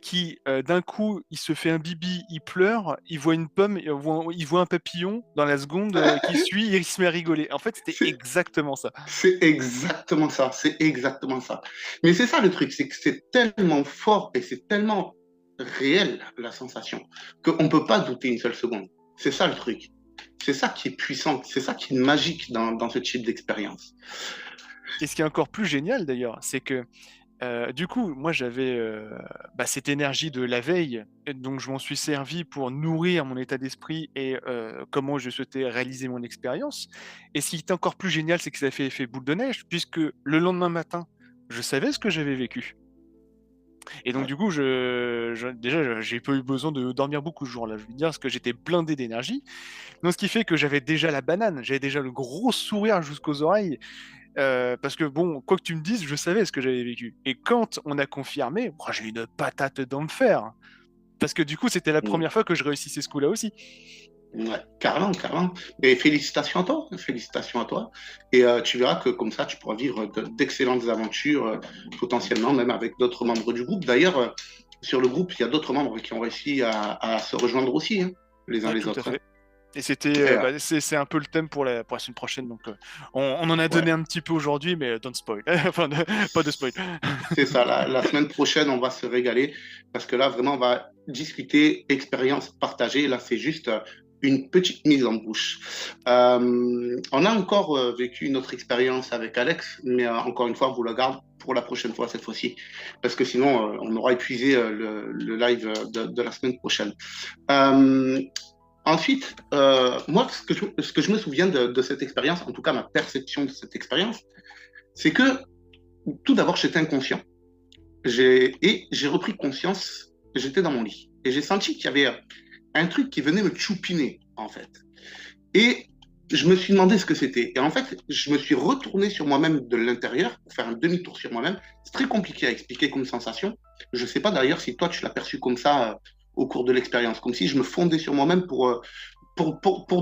qui, d'un coup, il se fait un bibi, il pleure, il voit une pomme, il voit un papillon, dans la seconde qui suit, il se met à rigoler. En fait, c'était C'est exactement ça. c'est exactement ça, c'est exactement ça. Mais c'est ça le truc, c'est que c'est tellement fort et c'est tellement réel la sensation qu'on ne peut pas douter une seule seconde. C'est ça le truc. C'est ça qui est puissant, c'est ça qui est magique dans ce type d'expérience. Et ce qui est encore plus génial d'ailleurs, c'est que du coup, moi j'avais cette énergie de la veille, et donc je m'en suis servi pour nourrir mon état d'esprit et comment je souhaitais réaliser mon expérience. Et ce qui est encore plus génial, c'est que ça fait effet boule de neige, puisque le lendemain matin, je savais ce que j'avais vécu. Et donc Ouais. du coup, déjà, j'ai pas eu besoin de dormir beaucoup ce jour-là, je veux dire, parce que j'étais blindé d'énergie. Donc ce qui fait que j'avais déjà la banane, j'avais déjà le gros sourire jusqu'aux oreilles, parce que bon, quoi que tu me dises, je savais ce que j'avais vécu. Et quand on a confirmé, moi, j'ai eu une patate dans le fer. Parce que du coup, c'était la Mm. première fois que je réussissais ce coup-là aussi. Ouais, carrément, carrément. Et félicitations à toi, félicitations à toi. Et tu verras que comme ça, tu pourras vivre d'excellentes aventures, potentiellement même avec d'autres membres du groupe. D'ailleurs, sur le groupe, il y a d'autres membres qui ont réussi à se rejoindre aussi, hein, les uns Ouais, les tout à autres. Hein. fait. Et c'était, Et, c'est un peu le thème pour la semaine prochaine. Donc, on en a ouais, donné un petit peu aujourd'hui, mais don't spoil. Enfin, pas de spoil. c'est ça. La semaine prochaine, on va se régaler parce que là, vraiment, on va discuter expérience partagée. Là, c'est juste une petite mise en bouche. On a encore vécu une autre expérience avec Alex, mais encore une fois, on vous la garde pour la prochaine fois, cette fois-ci, parce que sinon, on aura épuisé le live de la semaine prochaine. Euh, Ensuite, moi, ce que je me souviens de cette expérience, en tout cas ma perception de cette expérience, c'est que tout d'abord, j'étais inconscient. J'ai repris conscience, j'étais dans mon lit. Et j'ai senti qu'il y avait un truc qui venait me choupiner en fait. Et je me suis demandé ce que c'était. Et en fait, je me suis retourné sur moi-même de l'intérieur pour faire un demi-tour sur moi-même. C'est très compliqué à expliquer comme sensation. Je ne sais pas d'ailleurs si toi, tu l'as perçu comme ça au cours de l'expérience, comme si je me fondais sur moi-même pour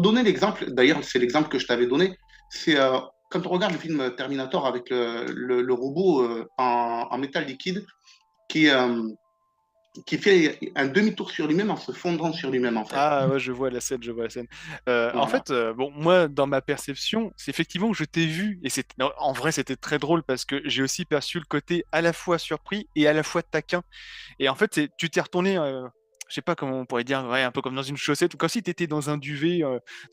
donner l'exemple. D'ailleurs, c'est l'exemple que je t'avais donné. C'est quand on regarde le film Terminator avec le robot en métal liquide qui, euh, qui fait un demi-tour sur lui-même en se fondant sur lui-même, en fait. Ah ouais, je vois la scène, je vois la scène. En Voilà. fait, bon, moi, dans ma perception, c'est effectivement que je t'ai vu, et non, en vrai, c'était très drôle parce que j'ai aussi perçu le côté à la fois surpris et à la fois taquin. Et en fait, tu t'es retourné, je sais pas comment on pourrait dire, ouais, un peu comme dans une chaussette, ou comme si tu étais dans un duvet,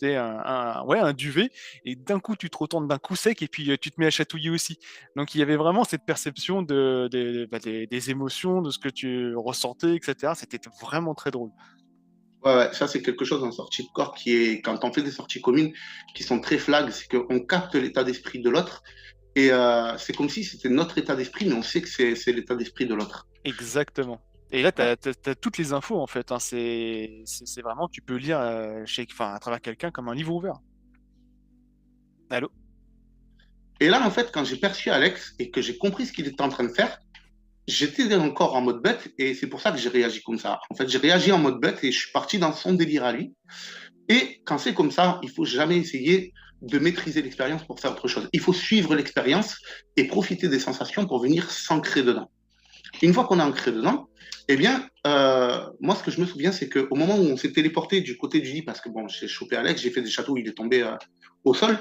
tu sais, ouais, un duvet, et d'un coup, tu te retournes d'un coup sec, et puis tu te mets à chatouiller aussi. Donc, il y avait vraiment cette perception des émotions, de ce que tu ressentais, etc. C'était vraiment très drôle. Ouais, ouais, ça, c'est quelque chose en sortie de corps qui est, quand on fait des sorties communes, qui sont très flags, c'est qu'on capte l'état d'esprit de l'autre. Et c'est comme si c'était notre état d'esprit, mais on sait que c'est l'état d'esprit de l'autre. Exactement. Et là, tu Ouais. as toutes les infos, en fait, hein. C'est vraiment, tu peux lire enfin, à travers quelqu'un comme un livre ouvert. Allô? Et là, en fait, quand j'ai perçu Alex et que j'ai compris ce qu'il était en train de faire, j'étais encore en mode bête et c'est pour ça que j'ai réagi comme ça. En fait, j'ai réagi en mode bête et je suis parti dans son délire à lui. Et quand c'est comme ça, il faut jamais essayer de maîtriser l'expérience pour faire autre chose. Il faut suivre l'expérience et profiter des sensations pour venir s'ancrer dedans. Une fois qu'on est ancré dedans, eh bien, moi, ce que je me souviens, c'est qu'au moment où on s'est téléporté du côté du lit, parce que bon, j'ai chopé Alex, j'ai fait des châteaux, il est tombé au sol,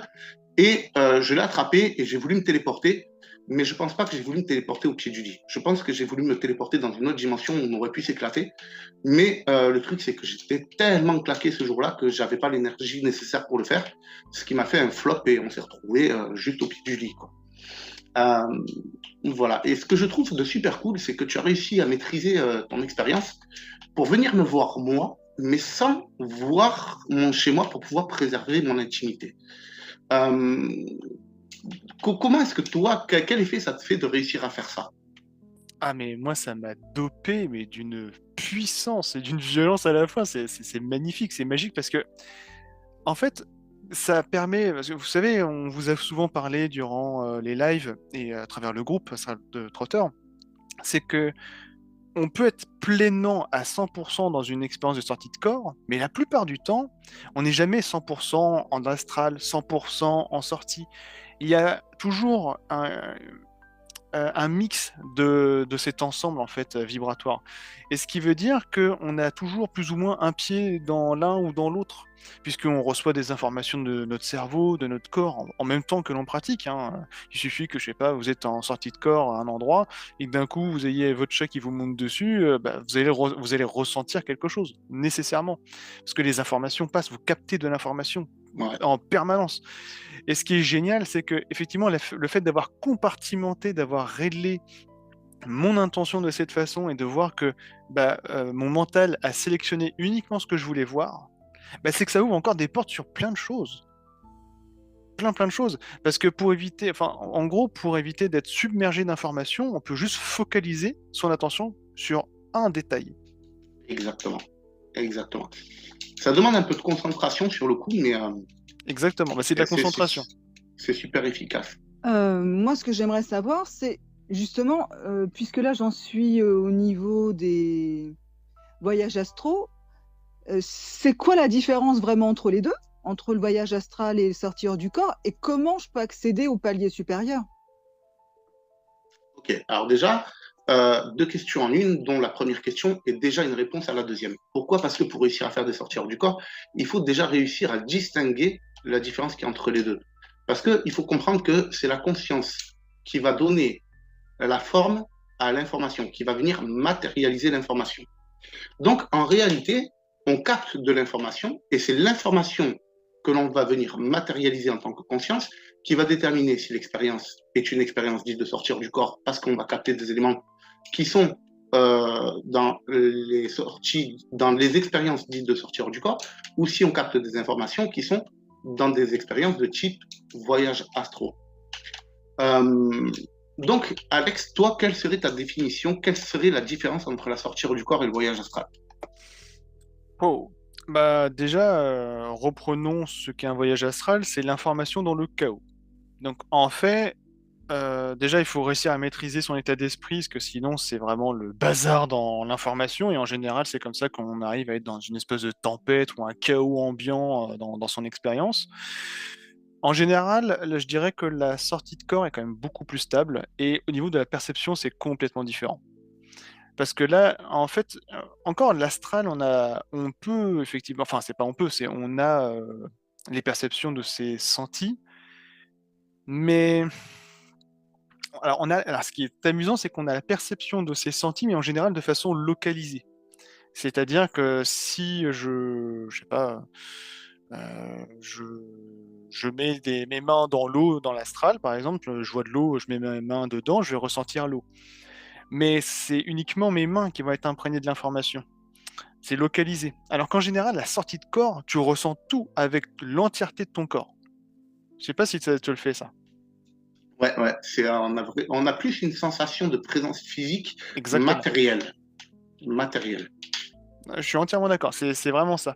et je l'ai attrapé et j'ai voulu me téléporter, mais je pense pas que j'ai voulu me téléporter au pied du lit. Je pense que j'ai voulu me téléporter dans une autre dimension où on aurait pu s'éclater, mais le truc, c'est que j'étais tellement claqué ce jour-là que j'avais pas l'énergie nécessaire pour le faire, ce qui m'a fait un flop et on s'est retrouvé juste au pied du lit, quoi. Euh, voilà. Et ce que je trouve de super cool, c'est que tu as réussi à maîtriser ton expérience pour venir me voir moi, mais sans voir mon chez moi pour pouvoir préserver mon intimité. Euh, comment est-ce que toi, quel effet ça te fait de réussir à faire ça? Ah, mais moi, ça m'a dopé, mais d'une puissance et d'une violence à la fois. C'est magnifique, c'est magique parce que, en fait, ça permet, parce que vous savez, on vous a souvent parlé durant les lives et à travers le groupe de Trotter, c'est que on peut être pleinement à 100% dans une expérience de sortie de corps, mais la plupart du temps, on n'est jamais 100% en astral, 100% en sortie. Il y a toujours un mix de cet ensemble en fait vibratoire. Et ce qui veut dire qu'on a toujours plus ou moins un pied dans l'un ou dans l'autre, puisqu'on reçoit des informations de notre cerveau, de notre corps, en même temps que l'on pratique, hein. Il suffit que, je sais pas, vous êtes en sortie de corps à un endroit, et que d'un coup vous ayez votre chat qui vous monte dessus, bah, vous allez ressentir quelque chose, nécessairement. Parce que les informations passent, vous captez de l'information Ouais. en permanence. Et ce qui est génial, c'est que effectivement, le fait d'avoir compartimenté, d'avoir réglé mon intention de cette façon et de voir que bah, mon mental a sélectionné uniquement ce que je voulais voir, bah, c'est que ça ouvre encore des portes sur plein de choses. Plein de choses. Parce que pour éviter, enfin, en gros, pour éviter d'être submergé d'informations, on peut juste focaliser son attention sur un détail. Exactement. Exactement. Ça demande un peu de concentration sur le coup, mais Exactement. Bah, c'est de la concentration. c'est super efficace. Moi, ce que j'aimerais savoir, c'est justement, puisque là, j'en suis au niveau des voyages astro, c'est quoi la différence vraiment entre les deux, entre le voyage astral et sortir du corps, et comment je peux accéder au palier supérieur? Ok, alors déjà, deux questions en une, dont la première question est déjà une réponse à la deuxième. Pourquoi? Parce que pour réussir à faire des sorties hors du corps, il faut déjà réussir à distinguer la différence qu'il y a entre les deux. Parce qu'il faut comprendre que c'est la conscience qui va donner la forme à l'information, qui va venir matérialiser l'information. Donc, en réalité, on capte de l'information et c'est l'information que l'on va venir matérialiser en tant que conscience qui va déterminer si l'expérience est une expérience dite de sortir du corps parce qu'on va capter des éléments qui sont dans les sorties, dans les expériences dites de sortir du corps, ou si on capte des informations qui sont dans des expériences de type voyage astro. Euh, donc, Alex, toi, quelle serait ta définition? Quelle serait la différence entre la sortie du corps et le voyage astral? Oh. Bah déjà, reprenons ce qu'est un voyage astral, c'est l'information dans le chaos. Donc en fait, déjà il faut réussir à maîtriser son état d'esprit, parce que sinon c'est vraiment le bazar dans l'information, et en général c'est comme ça qu'on arrive à être dans une espèce de tempête ou un chaos ambiant dans son expérience. En général, je dirais que la sortie de corps est quand même beaucoup plus stable, et au niveau de la perception c'est complètement différent. Parce que là, en fait, encore l'astral, on peut effectivement, enfin c'est pas on peut, c'est on a les perceptions de ses sentis, mais alors ce qui est amusant, c'est qu'on a la perception de ses sentis, mais en général de façon localisée. C'est-à-dire que si je sais pas, heu, je je mets mes mains dans l'eau, dans l'astral par exemple, je vois de l'eau, je mets mes mains dedans, je vais ressentir l'eau. Mais c'est uniquement mes mains qui vont être imprégnées de l'information. C'est localisé. Alors qu'en général, la sortie de corps, tu ressens tout avec l'entièreté de ton corps. Je sais pas si ça te le fait ça. Ouais, ouais, on a plus une sensation de présence physique Exactement. matérielle. Matérielle. Je suis entièrement d'accord, c'est vraiment ça.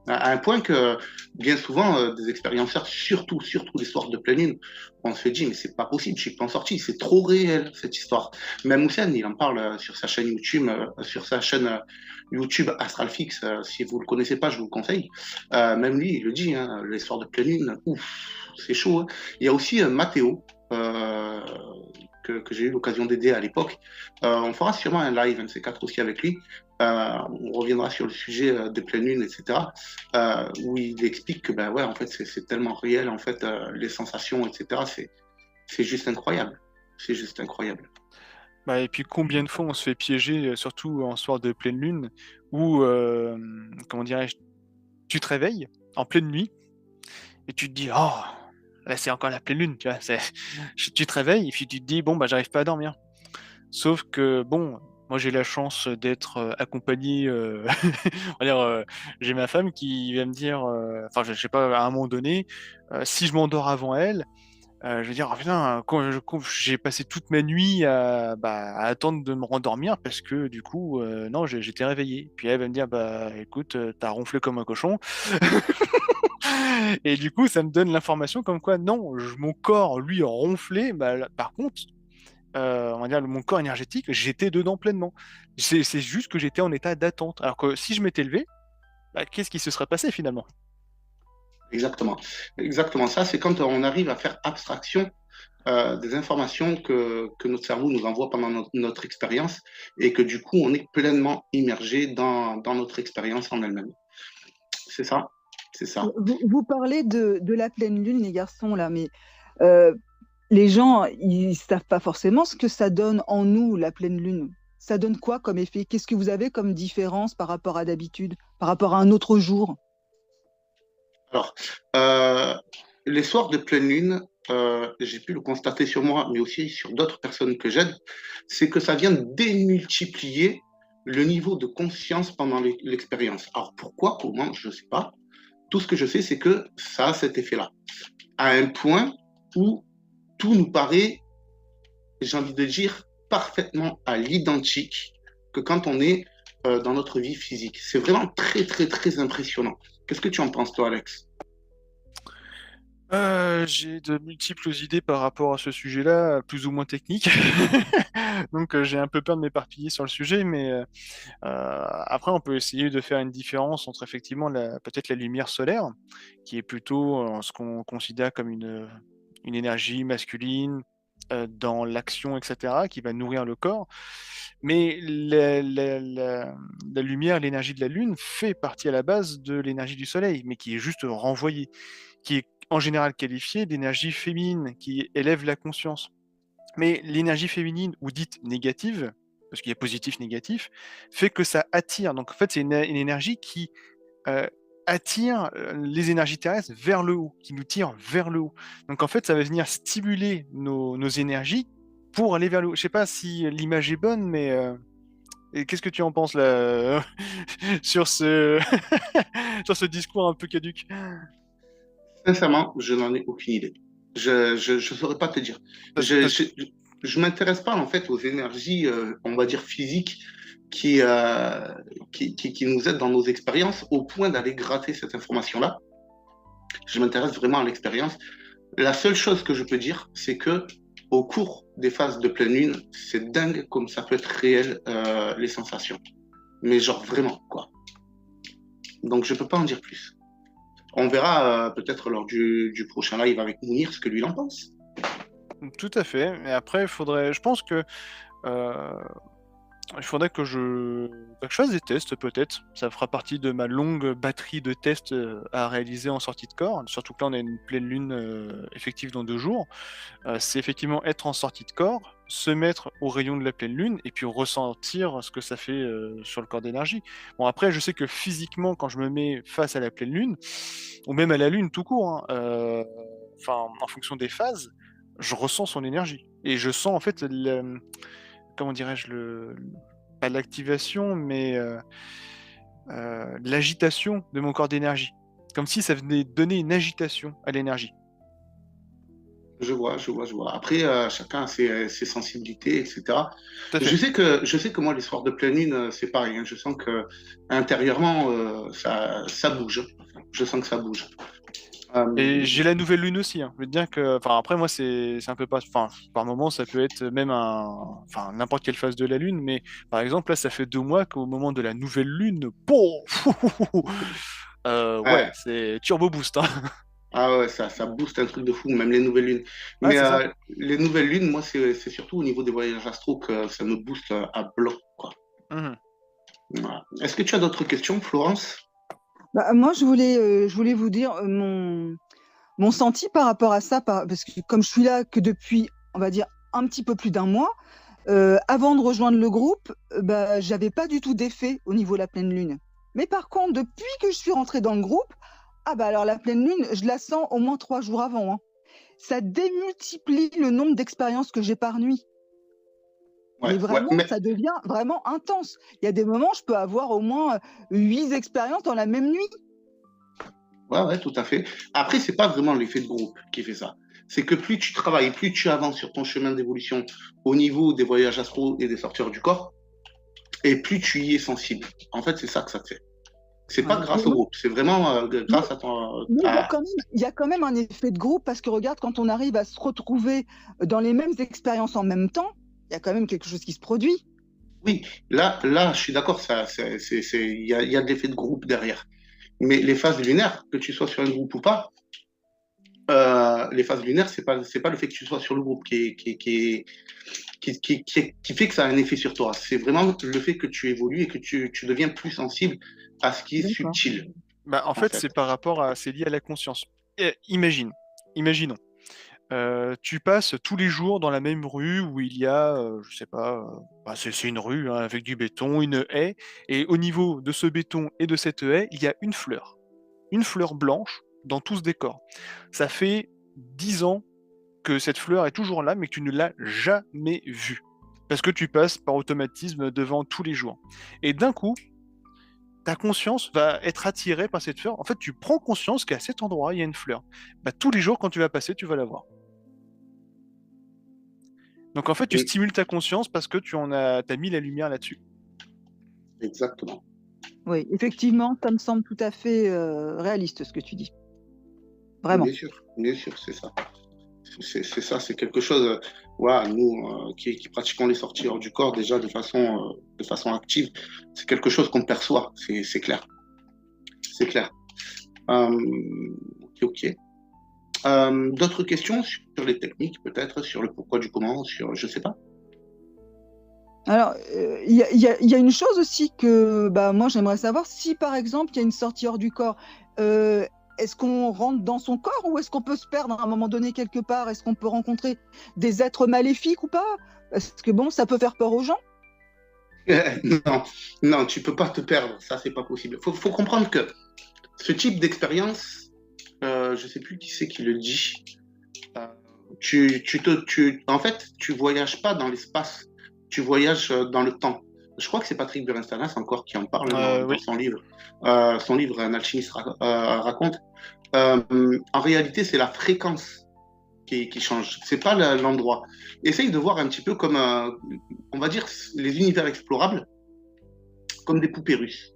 À un point que, bien souvent, des expérienceurs, surtout l'histoire de pleine lune, on se dit, mais c'est pas possible, je suis pas en sortie, c'est trop réel, cette histoire. Même Houssen, il en parle sur sa chaîne YouTube, YouTube Astralfix, si vous le connaissez pas, je vous le conseille. Même lui, il le dit, hein, l'histoire de pleine lune, ouf, c'est chaud, hein. Il y a aussi Mathéo, que j'ai eu l'occasion d'aider à l'époque. On fera sûrement un live, un de ces quatre aussi avec lui. On reviendra sur le sujet des pleines lunes, etc. Où il explique que ben ouais, en fait, c'est tellement réel, en fait, les sensations, etc. C'est juste incroyable. C'est juste incroyable. Bah, et puis combien de fois on se fait piéger, surtout en soir de pleine lune, où, comment dirais-je, tu te réveilles en pleine nuit et tu te dis: «Oh, là c'est encore la pleine lune», tu vois? Tu te réveilles et puis tu te dis: «Bon, bah, j'arrive pas à dormir». Sauf que bon, moi j'ai la chance d'être, accompagné, on va dire, j'ai ma femme qui va me dire, enfin je sais pas, à un moment donné, si je m'endors avant elle, je vais dire: «Ah putain, quand j'ai passé toute ma nuit à attendre de me rendormir parce que du coup, non j'étais réveillé». Puis elle va me dire: «Bah écoute, tu ronflé comme un cochon». Et du coup, ça me donne l'information comme quoi non, mon corps lui a ronflé, bah là par contre, on va dire mon corps énergétique, j'étais dedans pleinement. C'est juste que j'étais en état d'attente. Alors que si je m'étais levé, bah, qu'est-ce qui se serait passé finalement? Exactement. Exactement ça, c'est quand on arrive à faire abstraction des informations que notre cerveau nous envoie pendant notre expérience et que du coup, on est pleinement immergé dans notre expérience en elle-même. C'est ça, c'est ça. Vous parlez de la pleine lune, les garçons, là, mais euh, les gens, ils savent pas forcément ce que ça donne en nous, la pleine lune. Ça donne quoi comme effet? Qu'est-ce que vous avez comme différence par rapport à d'habitude, par rapport à un autre jour? Alors, euh, les soirs de pleine lune, j'ai pu le constater sur moi, mais aussi sur d'autres personnes que j'aide, c'est que ça vient démultiplier le niveau de conscience pendant l'expérience. Alors pourquoi, comment, je ne sais pas. Tout ce que je sais, c'est que ça a cet effet-là. À un point où tout nous paraît, j'ai envie de dire, parfaitement à l'identique que quand on est dans notre vie physique. C'est vraiment très, très, très impressionnant. Qu'est-ce que tu en penses, toi, Alex? J'ai de multiples idées par rapport à ce sujet-là, plus ou moins techniques. Donc, j'ai un peu peur de m'éparpiller sur le sujet, mais après on peut essayer de faire une différence entre effectivement peut-être la lumière solaire, qui est plutôt, ce qu'on considère comme une énergie masculine, dans l'action et cetera, qui va nourrir le corps. Mais la lumière, l'énergie de la lune fait partie à la base de l'énergie du soleil, mais qui est juste renvoyée, qui est en général qualifiée d'énergie féminine, qui élève la conscience. Mais l'énergie féminine ou dite négative, parce qu'il y a positif, négatif, fait que ça attire. Donc en fait, c'est une énergie qui euh, attire les énergies terrestres vers le haut, qui nous tire vers le haut. Donc en fait, ça va venir stimuler nos énergies pour aller vers le haut. Je sais pas si l'image est bonne, mais et qu'est-ce que tu en penses là sur ce sur ce discours un peu caduque? Sincèrement, je n'en ai aucune idée. Je ne saurais pas te dire. Parce- Je, parce- je, je m'intéresse pas en fait aux énergies, on va dire physiques, qui, euh, qui nous aident dans nos expériences au point d'aller gratter cette information-là. Je m'intéresse vraiment à l'expérience. La seule chose que je peux dire, c'est que au cours des phases de pleine lune, c'est dingue comme ça peut être réel, les sensations. Mais genre vraiment, quoi. Donc je peux pas en dire plus. On verra peut-être lors du prochain live avec Mounir ce que lui il en pense. Tout à fait. Mais après, je pense que euh, il faudrait que je fasse des tests peut-être. Ça fera partie de ma longue batterie de tests à réaliser en sortie de corps. Surtout que là, on a une pleine lune effective dans 2 jours. C'est effectivement être en sortie de corps, se mettre au rayon de la pleine lune et puis ressentir ce que ça fait sur le corps d'énergie. Bon, après, je sais que physiquement, quand je me mets face à la pleine lune, ou même à la lune tout court, hein, enfin, en fonction des phases, je ressens son énergie. Et je sens en fait, comment dirais-je, pas l'activation, mais l'agitation de mon corps d'énergie. Comme si ça venait donner une agitation à l'énergie. Je vois, je vois, je vois. Après, chacun a ses sensibilités, etc. Tout à fait. Je sais que moi, les soirs de pleine lune, c'est pareil, hein. Je sens que intérieurement, ça bouge. Je sens que ça bouge. Et j'ai la nouvelle lune aussi, hein. Je veux te dire que, enfin après moi c'est un peu pas, enfin par moment ça peut être même enfin n'importe quelle phase de la lune, mais par exemple là ça fait 2 mois qu'au moment de la nouvelle lune, pouf, ouais Ouais. c'est turbo boost, hein. Ah ouais, ça booste un truc de fou, même les nouvelles lunes. Ouais Mais c'est ça. les nouvelles lunes, moi, c'est surtout au niveau des voyages astro que ça me booste à bloc, quoi. Mhm. Voilà. Est-ce que tu as d'autres questions, Florence? Bah, moi, je voulais vous dire mon senti par rapport à ça, parce que comme je suis là que depuis, on va dire, un petit peu plus d'un mois, avant de rejoindre le groupe, bah, j'avais pas du tout d'effet au niveau de la pleine lune. Mais par contre, depuis que je suis rentrée dans le groupe, ah bah alors la pleine lune, je la sens au moins 3 jours avant, hein. Ça démultiplie le nombre d'expériences que j'ai par nuit. Ouais, Mais ouais, vraiment, mais ça devient vraiment intense. Il y a des moments, je peux avoir au moins 8 expériences dans la même nuit. ouais, ouais, tout à fait. Après, c'est pas vraiment l'effet de groupe qui fait ça. C'est que plus tu travailles, plus tu avances sur ton chemin d'évolution au niveau des voyages astro et des sorties du corps, et plus tu y es sensible. En fait, c'est ça que ça te fait. C'est pas Ouais. grâce au groupe, c'est vraiment grâce à ton. Mais il y a quand même un effet de groupe parce que regarde, quand on arrive à se retrouver dans les mêmes expériences en même temps, il y a quand même quelque chose qui se produit. Oui, là, je suis d'accord, il y a de l'effet de groupe derrière. Mais les phases lunaires, que tu sois sur un groupe ou pas, les phases lunaires, c'est pas le fait que tu sois sur le groupe qui fait que ça a un effet sur toi. C'est vraiment le fait que tu évolues et que tu deviens plus sensible à ce qui est D'accord. subtil, Bah en en fait fait. c'est lié à la conscience. Imaginons. Tu passes tous les jours dans la même rue où il y a, je sais pas, bah, c'est une rue hein, avec du béton, une haie, et au niveau de ce béton et de cette haie, il y a une fleur blanche dans tout ce décor. Ça fait 10 ans que cette fleur est toujours là, mais que tu ne l'as jamais vue. Parce que tu passes par automatisme devant tous les jours. Et d'un coup, ta conscience va être attirée par cette fleur. En fait, tu prends conscience qu'à cet endroit, il y a une fleur. Bah, tous les jours, quand tu vas passer, tu vas la voir. Donc en fait, tu Et- stimules ta conscience parce que t'as mis la lumière là-dessus. Exactement. Oui, effectivement, ça me semble tout à fait réaliste ce que tu dis. Vraiment. Bien sûr, c'est ça. C'est ça, c'est quelque chose, voilà, nous qui pratiquons les sorties hors du corps déjà de façon active, c'est quelque chose qu'on perçoit, c'est clair. C'est clair. Ok, ok. D'autres questions sur les techniques, peut-être, sur le pourquoi du comment, sur, je sais pas. Alors, il y a une chose aussi que bah, moi j'aimerais savoir si par exemple il y a une sortie hors du corps, euh, est-ce qu'on rentre dans son corps ou est-ce qu'on peut se perdre à un moment donné quelque part? Est-ce qu'on peut rencontrer des êtres maléfiques ou pas? Parce que bon, ça peut faire peur aux gens. Non, non, tu peux pas te perdre, ça c'est pas possible. Faut comprendre que ce type d'expérience, je sais plus qui c'est qui le dit. Euh, en fait, tu voyages pas dans l'espace, tu voyages dans le temps. Je crois que c'est Patrick Berinstanas encore qui en parle dans Oui. son livre. Son livre, Un alchimiste raconte. En réalité, c'est la fréquence qui change. C'est pas l'endroit. Essaye de voir un petit peu comme, on va dire, les univers explorables comme des poupées russes.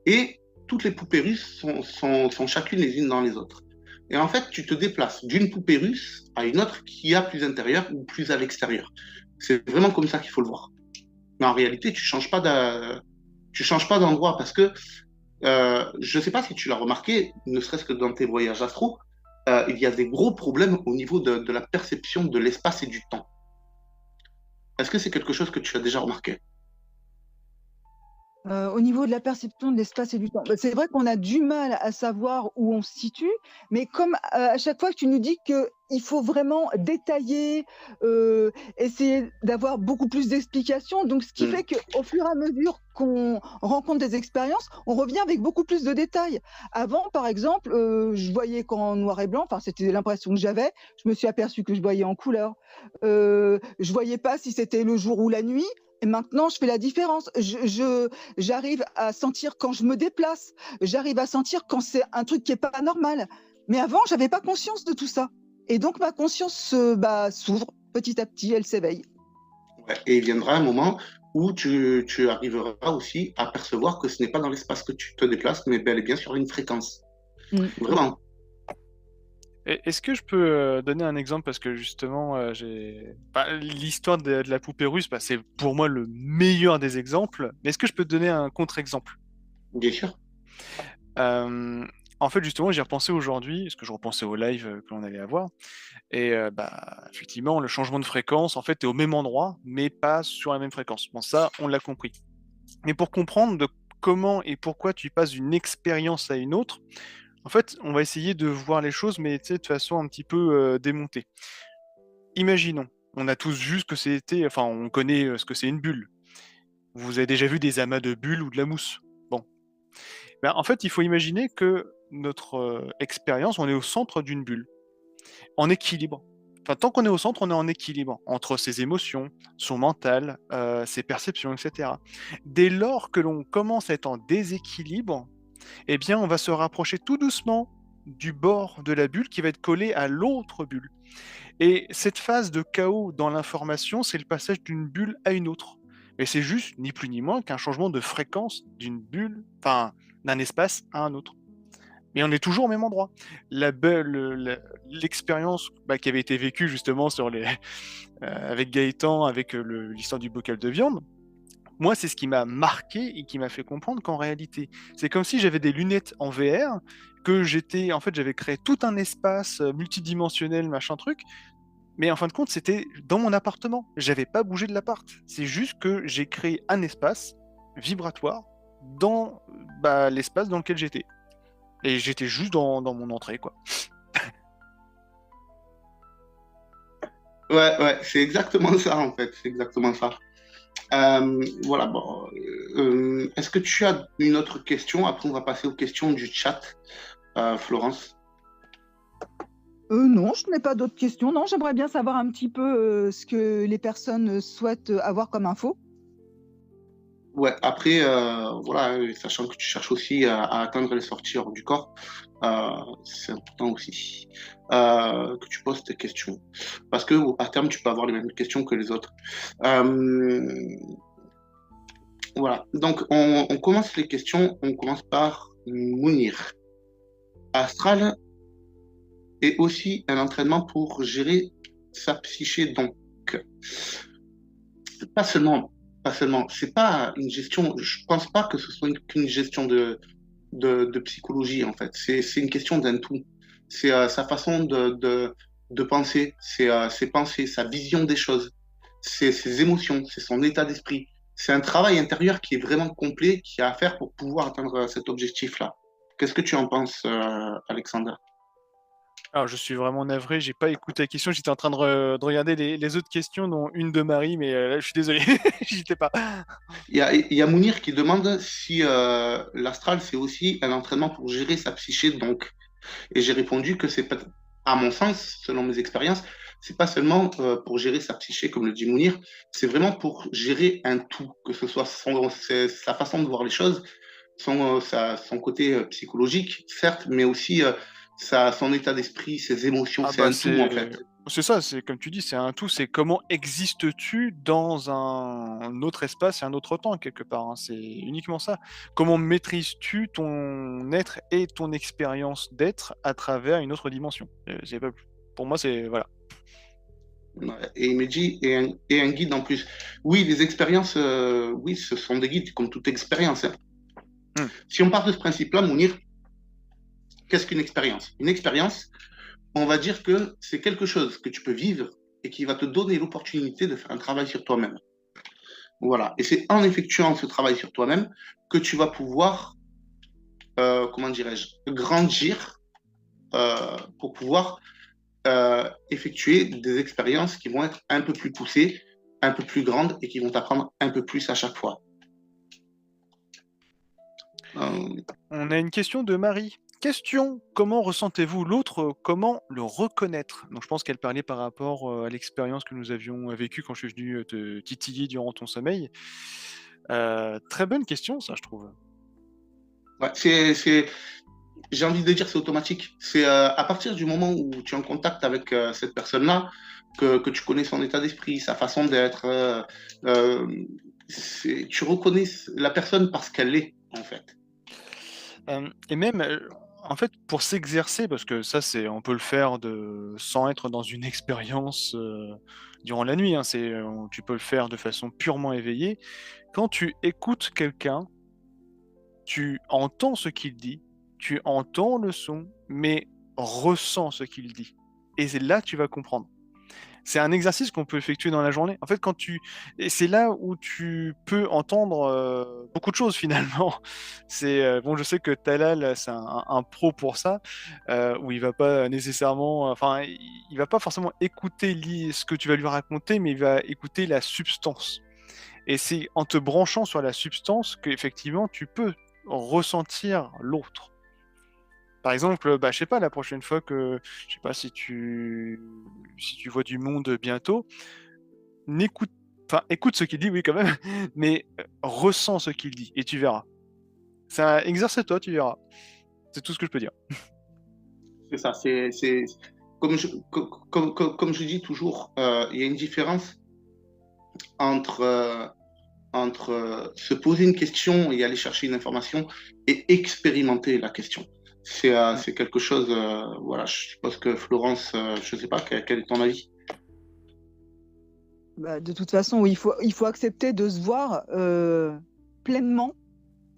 Et toutes les poupées russes sont chacune les unes dans les autres. Et en fait, tu te déplaces d'une poupée russe à une autre qui est à plus intérieur ou plus à l'extérieur. C'est vraiment comme ça qu'il faut le voir. Mais en réalité, tu changes pas d'endroit parce que je ne sais pas si tu l'as remarqué, ne serait-ce que dans tes voyages astro, il y a des gros problèmes au niveau de la perception de l'espace et du temps. Est-ce que c'est quelque chose que tu as déjà remarqué? Au niveau de la perception de l'espace et du temps, bah, c'est vrai qu'on a du mal à savoir où on se situe, mais comme, à chaque fois que tu nous dis qu'il faut vraiment détailler, essayer d'avoir beaucoup plus d'explications, donc ce qui Hmm. fait qu'au fur et à mesure qu'on rencontre des expériences, on revient avec beaucoup plus de détails. Avant, par exemple, je voyais qu'en noir et blanc, enfin, c'était l'impression que j'avais, je me suis aperçue que je voyais en couleur. Je voyais pas si c'était le jour ou la nuit et maintenant je fais la différence. J'arrive à sentir quand je me déplace, j'arrive à sentir quand c'est un truc qui est pas normal. Mais avant, j'avais pas conscience de tout ça. Et donc ma conscience s'ouvre petit à petit, elle s'éveille. Ouais. Et il viendra un moment où tu arriveras aussi à percevoir que ce n'est pas dans l'espace que tu te déplaces, mais bel et bien sur une fréquence. Mm. Vraiment. Est-ce que je peux donner un exemple parce que justement l'histoire de la poupée russe, bah, c'est pour moi le meilleur des exemples. Mais est-ce que je peux te donner un contre-exemple? Bien sûr. Euh, En fait, justement, j'y ai repensé aujourd'hui, parce que je repensais au live que l'on allait avoir. Et bah, effectivement, le changement de fréquence, en fait, t'es au même endroit, mais pas sur la même fréquence. Bon, ça, on l'a compris. Mais pour comprendre de comment et pourquoi tu passes d'une expérience à une autre, en fait, on va essayer de voir les choses, mais tu sais, de façon un petit peu démontée. Imaginons, on a tous vu ce que c'était, enfin, on connaît ce que c'est une bulle. Vous avez déjà vu des amas de bulles ou de la mousse. Bon. Ben, en fait, il faut imaginer que notre expérience, on est au centre d'une bulle, en équilibre. Enfin, tant qu'on est au centre, on est en équilibre entre ses émotions, son mental, ses perceptions, etc. Dès lors que l'on commence à être en déséquilibre, eh bien, on va se rapprocher tout doucement du bord de la bulle qui va être collé à l'autre bulle. Et cette phase de chaos dans l'information, c'est le passage d'une bulle à une autre. Et c'est juste, ni plus ni moins, qu'un changement de fréquence d'une bulle, enfin, d'un espace à un autre. Mais on est toujours au même endroit. L'expérience qui avait été vécue justement avec Gaëtan, avec l'histoire du bocal de viande, moi, c'est ce qui m'a marqué et qui m'a fait comprendre qu'en réalité, c'est comme si j'avais des lunettes en VR, que j'avais créé tout un espace multidimensionnel, machin truc, mais en fin de compte, c'était dans mon appartement. J'avais pas bougé de l'appart. C'est juste que j'ai créé un espace vibratoire dans l'espace dans lequel j'étais. Et j'étais juste dans mon entrée, quoi. Ouais, c'est exactement ça en fait. C'est exactement ça. Voilà, bon. Est-ce que tu as une autre question? Après, on va passer aux questions du chat, Florence. Non, je n'ai pas d'autres questions. Non, j'aimerais bien savoir un petit peu ce que les personnes souhaitent avoir comme info. Ouais, après, voilà, sachant que tu cherches aussi à atteindre les sorties hors du corps, c'est important aussi que tu poses tes questions. Parce que à terme, tu peux avoir les mêmes questions que les autres. Voilà, donc on commence les questions, on commence par Mounir. Astral est aussi un entraînement pour gérer sa psyché, donc pas seulement, pas seulement, c'est pas une gestion, je pense pas que ce soit qu'une gestion de psychologie en fait, c'est une question d'un tout. C'est sa façon de penser, ses pensées, sa vision des choses, ses émotions, c'est son état d'esprit. C'est un travail intérieur qui est vraiment complet, qui a à faire pour pouvoir atteindre cet objectif-là. Qu'est-ce que tu en penses, Alexander? Alors, je suis vraiment navré, j'ai pas écouté la question, j'étais en train de regarder les autres questions, dont une de Marie, mais là, je suis désolé, j'y étais pas. Il y a Mounir qui demande si l'astral, c'est aussi un entraînement pour gérer sa psyché, donc. Et j'ai répondu que c'est pas, à mon sens, selon mes expériences, c'est pas seulement pour gérer sa psyché, comme le dit Mounir, c'est vraiment pour gérer un tout, que ce soit sa façon de voir les choses, son côté psychologique, certes, mais aussi son état d'esprit, ses émotions, Ah c'est bah un tout en fait. C'est ça, c'est comme tu dis, c'est un tout, c'est comment existes-tu dans un autre espace et un autre temps, quelque part, hein, c'est uniquement ça. Comment maîtrises-tu ton être et ton expérience d'être à travers une autre dimension? C'est pas pour moi, c'est voilà. Ouais. Et il me dit, et un guide en plus. Oui, les expériences, oui, ce sont des guides, comme toute expérience, hein. Mmh. Si on part de ce principe-là, Mounir, qu'est-ce qu'une expérience? Une expérience, on va dire que c'est quelque chose que tu peux vivre et qui va te donner l'opportunité de faire un travail sur toi-même. Voilà. Et c'est en effectuant ce travail sur toi-même que tu vas pouvoir, comment dirais-je, grandir pour pouvoir effectuer des expériences qui vont être un peu plus poussées, un peu plus grandes et qui vont t'apprendre un peu plus à chaque fois. Euh, On a une question de Marie. Question, comment ressentez-vous l'autre? Comment le reconnaître? Donc je pense qu'elle parlait par rapport à l'expérience que nous avions vécue quand je suis venu te titiller durant ton sommeil. Très bonne question, ça, je trouve. ouais, j'ai envie de dire c'est automatique. C'est à partir du moment où tu es en contact avec cette personne-là que tu connais son état d'esprit, sa façon d'être. Tu reconnais la personne parce qu'elle est, en fait. Et même, en fait, pour s'exercer, parce que ça, on peut le faire sans être dans une expérience durant la nuit, hein, tu peux le faire de façon purement éveillée. Quand tu écoutes quelqu'un, tu entends ce qu'il dit, tu entends le son, mais ressens ce qu'il dit. Et c'est là que tu vas comprendre. C'est un exercice qu'on peut effectuer dans la journée. En fait, et c'est là où tu peux entendre beaucoup de choses finalement. Bon, je sais que Talal, c'est un pro pour ça, où il va pas nécessairement, enfin, il va pas forcément écouter ce que tu vas lui raconter, mais il va écouter la substance. Et c'est en te branchant sur la substance qu'effectivement tu peux ressentir l'autre. Par exemple, bah, je sais pas, la prochaine fois je sais pas si tu vois du monde bientôt, n'écoute, enfin, écoute ce qu'il dit, oui, quand même, mais ressens ce qu'il dit et tu verras. Exerce-toi, tu verras. C'est tout ce que je peux dire. C'est ça. Comme comme je dis toujours, il y a une différence entre, se poser une question et aller chercher une information et expérimenter la question. C'est quelque chose, voilà, je suppose que Florence, je ne sais pas, quel est ton avis? Bah, de toute façon, oui, il faut accepter de se voir pleinement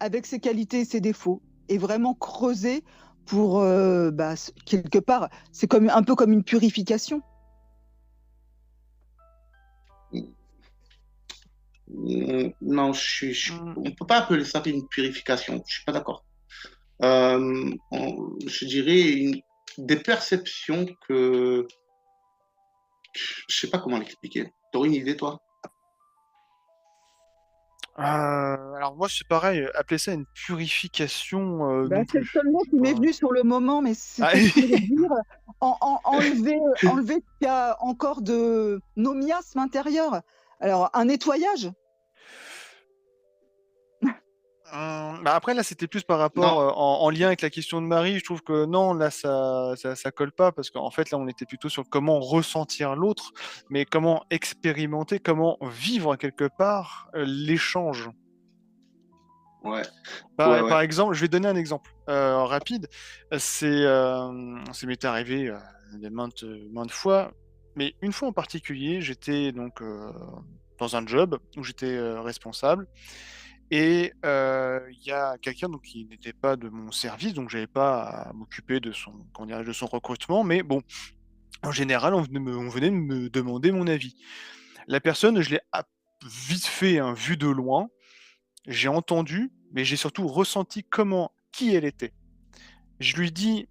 avec ses qualités et ses défauts et vraiment creuser pour, bah, quelque part, c'est un peu comme une purification. Non, on ne peut pas appeler ça une purification, je ne suis pas d'accord. Je dirais des perceptions que je ne sais pas comment l'expliquer. Tu aurais une idée, toi? Alors moi, c'est pareil, appeler ça une purification, Bah, non c'est le plus. seul mot qui m'est venu sur le moment, mais Ah, c'était pour dire enlever ce qu'il y a encore de nos miasmes intérieurs. Alors, un nettoyage. Bah après là c'était plus par Non, rapport en lien avec la question de Marie, je trouve que non là ça colle pas parce qu'en fait là on était plutôt sur comment ressentir l'autre, mais comment expérimenter, comment vivre quelque part l'échange. ouais, ouais, ouais. Par exemple, je vais donner un exemple rapide. Ça m'était arrivé maintes fois, mais une fois en particulier, j'étais donc dans un job où j'étais responsable. Et il y a quelqu'un donc qui n'était pas de mon service, donc j'avais pas à m'occuper de son comment dirais-je? De son recrutement, mais bon, en général, on venait me demander mon avis. La personne, je l'ai vite fait, hein, vu de loin, j'ai entendu, mais j'ai surtout ressenti qui elle était. Je lui dis: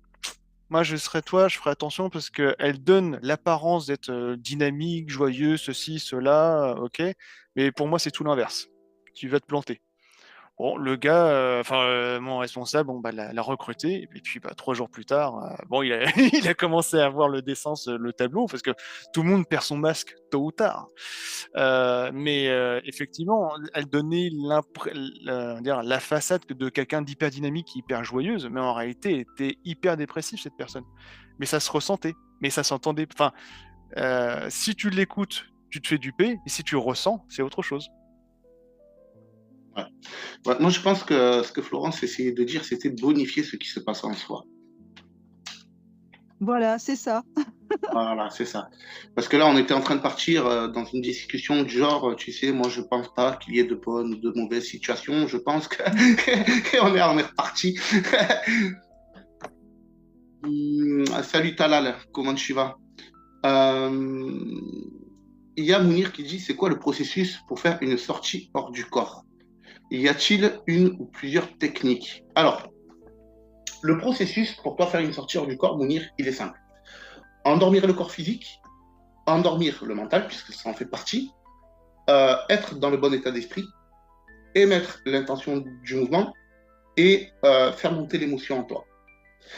«Moi, je serais toi, je ferais attention parce qu'elle donne l'apparence d'être, dynamique, joyeuse, ceci, cela, OK, mais pour moi, c'est tout l'inverse. Tu vas te planter». Bon, le gars, mon responsable, bon, bah, l'a recruté et puis, bah, 3 jours plus tard, bon, il a il a commencé à voir le dessin sur le tableau parce que tout le monde perd son masque tôt ou tard. Effectivement, elle donnait la façade de quelqu'un d'hyper dynamique, hyper joyeuse, mais en réalité, elle était hyper dépressive cette personne. Mais ça se ressentait, mais ça s'entendait enfin, Si tu l'écoutes, tu te fais duper, et si tu ressens, c'est autre chose. Ouais. Ouais, moi, je pense que ce que Florence essayait de dire, c'était de bonifier ce qui se passe en soi. Voilà, c'est ça. Voilà, c'est ça. Parce que là, on était en train de partir dans une discussion du genre, tu sais, moi, je pense pas qu'il y ait de bonnes ou de mauvaises situations. Je pense que on est reparti. Salut Talal, comment tu vas? Euh, Il y a Mounir qui dit, c'est quoi le processus pour faire une sortie hors du corps? Y a-t-il une ou plusieurs techniques? Alors, le processus pour toi faire une sortie hors du corps, Mounir, il est simple. Endormir le corps physique, endormir le mental, puisque ça en fait partie, être dans le bon état d'esprit, émettre l'intention du mouvement et faire monter l'émotion en toi.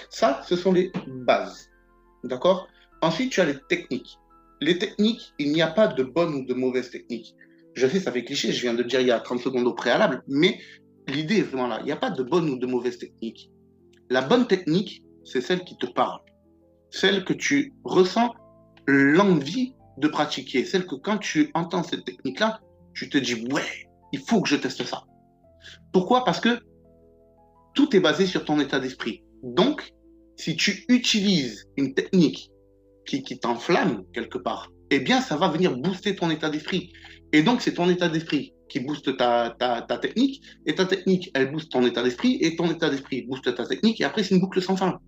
Ça, ce sont les bases. D'accord? Ensuite, tu as les techniques. Les techniques, il n'y a pas de bonne ou de mauvaise technique. Je sais, ça fait cliché, je viens de le dire il y a 30 secondes au préalable, mais l'idée est vraiment là. Il n'y a pas de bonne ou de mauvaise technique. La bonne technique, c'est celle qui te parle, celle que tu ressens l'envie de pratiquer, celle que quand tu entends cette technique-là, tu te dis, ouais, il faut que je teste ça. Pourquoi? Parce que tout est basé sur ton état d'esprit. Donc, si tu utilises une technique qui t'enflamme quelque part, eh bien, ça va venir booster ton état d'esprit. Et donc, c'est ton état d'esprit qui booste ta technique, et ta technique, elle booste ton état d'esprit, et ton état d'esprit booste ta technique, et après, c'est une boucle sans fin.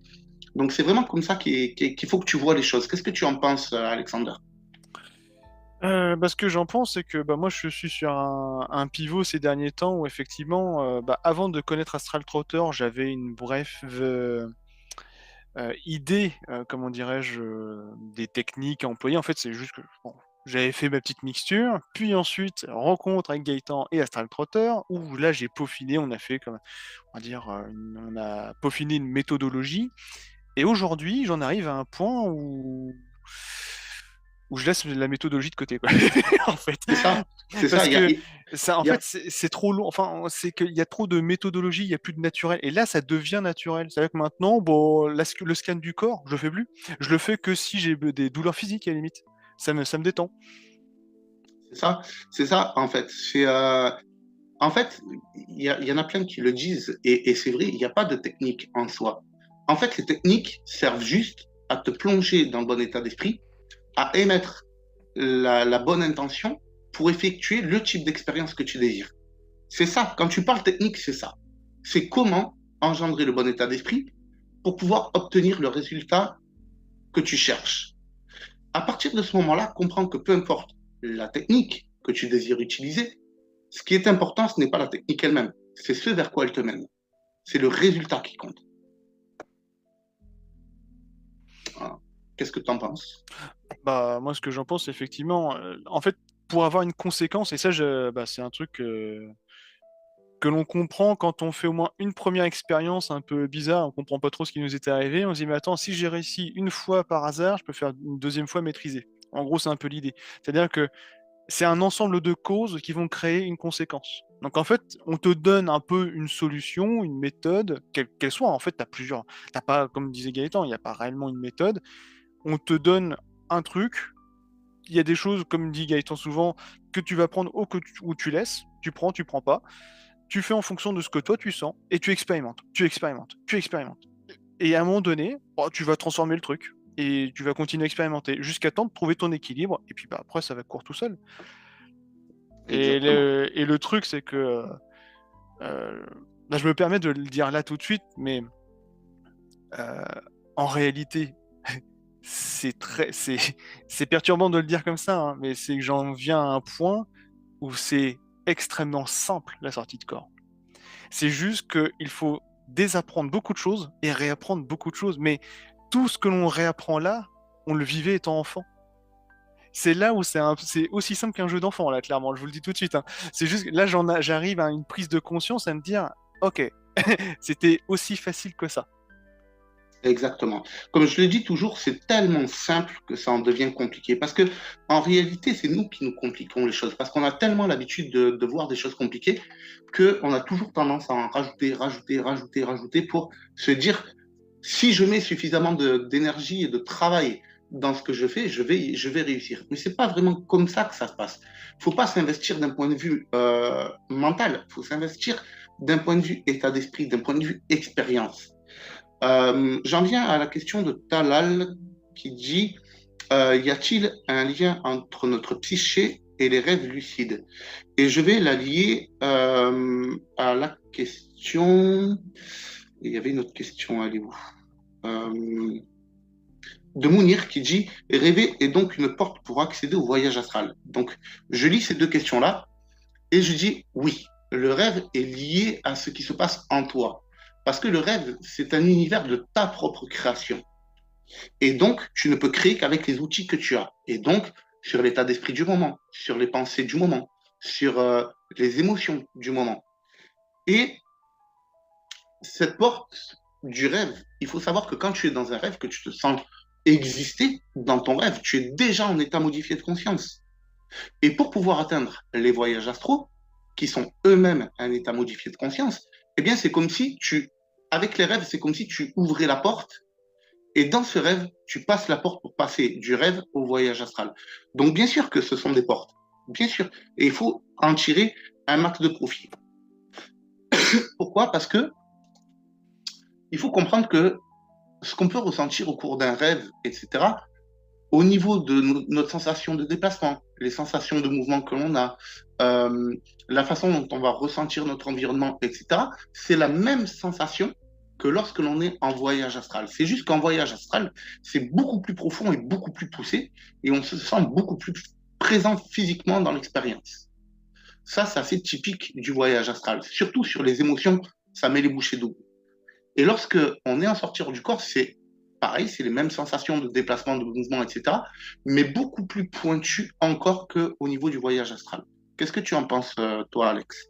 Donc, c'est vraiment comme ça qu'il faut que tu vois les choses. Qu'est-ce que tu en penses, Alexander? Ce que j'en pense, c'est que moi, je suis sur un pivot ces derniers temps où, effectivement, avant de connaître Astral Trotter, j'avais une brève idée, comment dirais-je, des techniques à employer. En fait, c'est juste que bon, j'avais fait ma petite mixture, puis ensuite, rencontre avec Gaëtan et Astral Trotter, où là, j'ai peaufiné, on a fait, comme, on va dire, on a peaufiné une méthodologie. Et aujourd'hui, j'en arrive à un point où je laisse la méthodologie de côté, quoi. En fait. C'est ça, c'est ça. Parce que en il y a- fait, c'est trop long. Enfin, c'est qu'il y a trop de méthodologie, il n'y a plus de naturel. Et là, ça devient naturel. C'est-à-dire que maintenant, bon, le scan du corps, je le fais plus. Je le fais que si j'ai des douleurs physiques, à la limite. Ça me détend. c'est ça, en fait. En fait, il y en a plein qui le disent, et c'est vrai, il n'y a pas de technique en soi. En fait, les techniques servent juste à te plonger dans le bon état d'esprit, à émettre la bonne intention pour effectuer le type d'expérience que tu désires. C'est ça, quand tu parles technique, c'est ça. C'est comment engendrer le bon état d'esprit pour pouvoir obtenir le résultat que tu cherches. À partir de ce moment-là, comprends que peu importe la technique que tu désires utiliser, ce qui est important, ce n'est pas la technique elle-même, c'est ce vers quoi elle te mène. C'est le résultat qui compte. Voilà. Qu'est-ce que tu en penses? Moi, ce que j'en pense, effectivement, en fait, pour avoir une conséquence, et ça, c'est un truc que l'on comprend quand on fait au moins une première expérience un peu bizarre, on comprend pas trop ce qui nous était arrivé, on se dit, mais attends, si j'ai réussi une fois par hasard, je peux faire une deuxième fois maîtriser. En gros, c'est un peu l'idée. C'est-à-dire que c'est un ensemble de causes qui vont créer une conséquence. Donc en fait, on te donne un peu une solution, une méthode, quelle qu'elle soit. En fait, tu as plusieurs. T'as pas, comme disait Gaëtan, il n'y a pas réellement une méthode. On te donne un truc. Il y a des choses, comme dit Gaëtan souvent, que tu vas prendre ou tu laisses. Tu prends pas. Tu fais en fonction de ce que toi tu sens et tu expérimentes, tu expérimentes, tu expérimentes. Et à un moment donné, tu vas transformer le truc et tu vas continuer à expérimenter jusqu'à temps de trouver ton équilibre. Et puis après, ça va courir tout seul. Exactement. Et le truc, c'est que je me permets de le dire là tout de suite, mais euh, en réalité, c'est perturbant de le dire comme ça, hein, mais c'est que j'en viens à un point où c'est extrêmement simple la sortie de corps. C'est juste qu'il faut désapprendre beaucoup de choses et réapprendre beaucoup de choses. Mais tout ce que l'on réapprend là, on le vivait étant enfant. C'est là où c'est aussi simple qu'un jeu d'enfant, là, clairement, je vous le dis tout de suite, hein. C'est juste que là, j'arrive à une prise de conscience à me dire, ok, c'était aussi facile que ça. Exactement. Comme je le dis toujours, c'est tellement simple que ça en devient compliqué. Parce que, en réalité, c'est nous qui nous compliquons les choses. Parce qu'on a tellement l'habitude de voir des choses compliquées qu'on a toujours tendance à en rajouter pour se dire, si je mets suffisamment d'énergie et de travail dans ce que je vais réussir. Mais c'est pas vraiment comme ça que ça se passe. Il faut pas s'investir d'un point de vue mental, il faut s'investir d'un point de vue état d'esprit, d'un point de vue expérience. J'en viens à la question de Talal qui dit y a-t-il un lien entre notre psyché et les rêves lucides? Et je vais la lier à la question. Il y avait une autre question, elle est où? De Mounir qui dit rêver est donc une porte pour accéder au voyage astral. Donc, je lis ces deux questions-là et je dis oui, le rêve est lié à ce qui se passe en toi. Parce que le rêve, c'est un univers de ta propre création. Et donc, tu ne peux créer qu'avec les outils que tu as. Et donc, sur l'état d'esprit du moment, sur les pensées du moment, sur les émotions du moment. Et cette porte du rêve, il faut savoir que quand tu es dans un rêve, que tu te sens exister dans ton rêve, tu es déjà en état modifié de conscience. Et pour pouvoir atteindre les voyages astraux, qui sont eux-mêmes un état modifié de conscience, eh bien, c'est comme si avec les rêves, c'est comme si tu ouvrais la porte. Et dans ce rêve, tu passes la porte pour passer du rêve au voyage astral. Donc, bien sûr que ce sont des portes. Bien sûr. Et il faut en tirer un max de profit. Pourquoi? Parce que il faut comprendre que ce qu'on peut ressentir au cours d'un rêve, etc., au niveau de notre sensation de déplacement, les sensations de mouvement que l'on a, la façon dont on va ressentir notre environnement, etc., c'est la même sensation que lorsque l'on est en voyage astral. C'est juste qu'en voyage astral, c'est beaucoup plus profond et beaucoup plus poussé, et on se sent beaucoup plus présent physiquement dans l'expérience. Ça, c'est assez typique du voyage astral. Surtout sur les émotions, ça met les bouchées doubles. Et lorsque on est en sortir du corps, c'est pareil, c'est les mêmes sensations de déplacement, de mouvement, etc., mais beaucoup plus pointues encore qu'au niveau du voyage astral. Qu'est-ce que tu en penses, toi, Alex?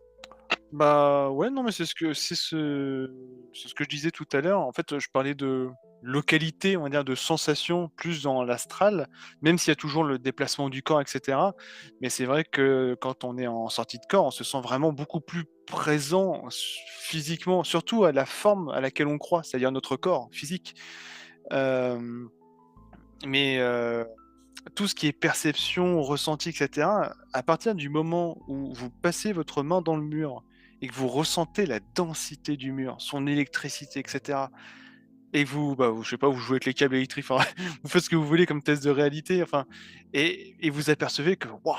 Bah ouais, non, mais c'est ce que je disais tout à l'heure. En fait, je parlais de localité, on va dire, de sensation plus dans l'astral, même s'il y a toujours le déplacement du corps, etc. Mais c'est vrai que quand on est en sortie de corps, on se sent vraiment beaucoup plus présent physiquement, surtout à la forme à laquelle on croit, c'est-à-dire notre corps physique. Euh, mais tout ce qui est perception, ressenti, etc., à partir du moment où vous passez votre main dans le mur et que vous ressentez la densité du mur, son électricité, etc., et que je sais pas, vous jouez avec les câbles électriques, enfin, vous faites ce que vous voulez comme test de réalité, enfin, et vous apercevez que, waouh,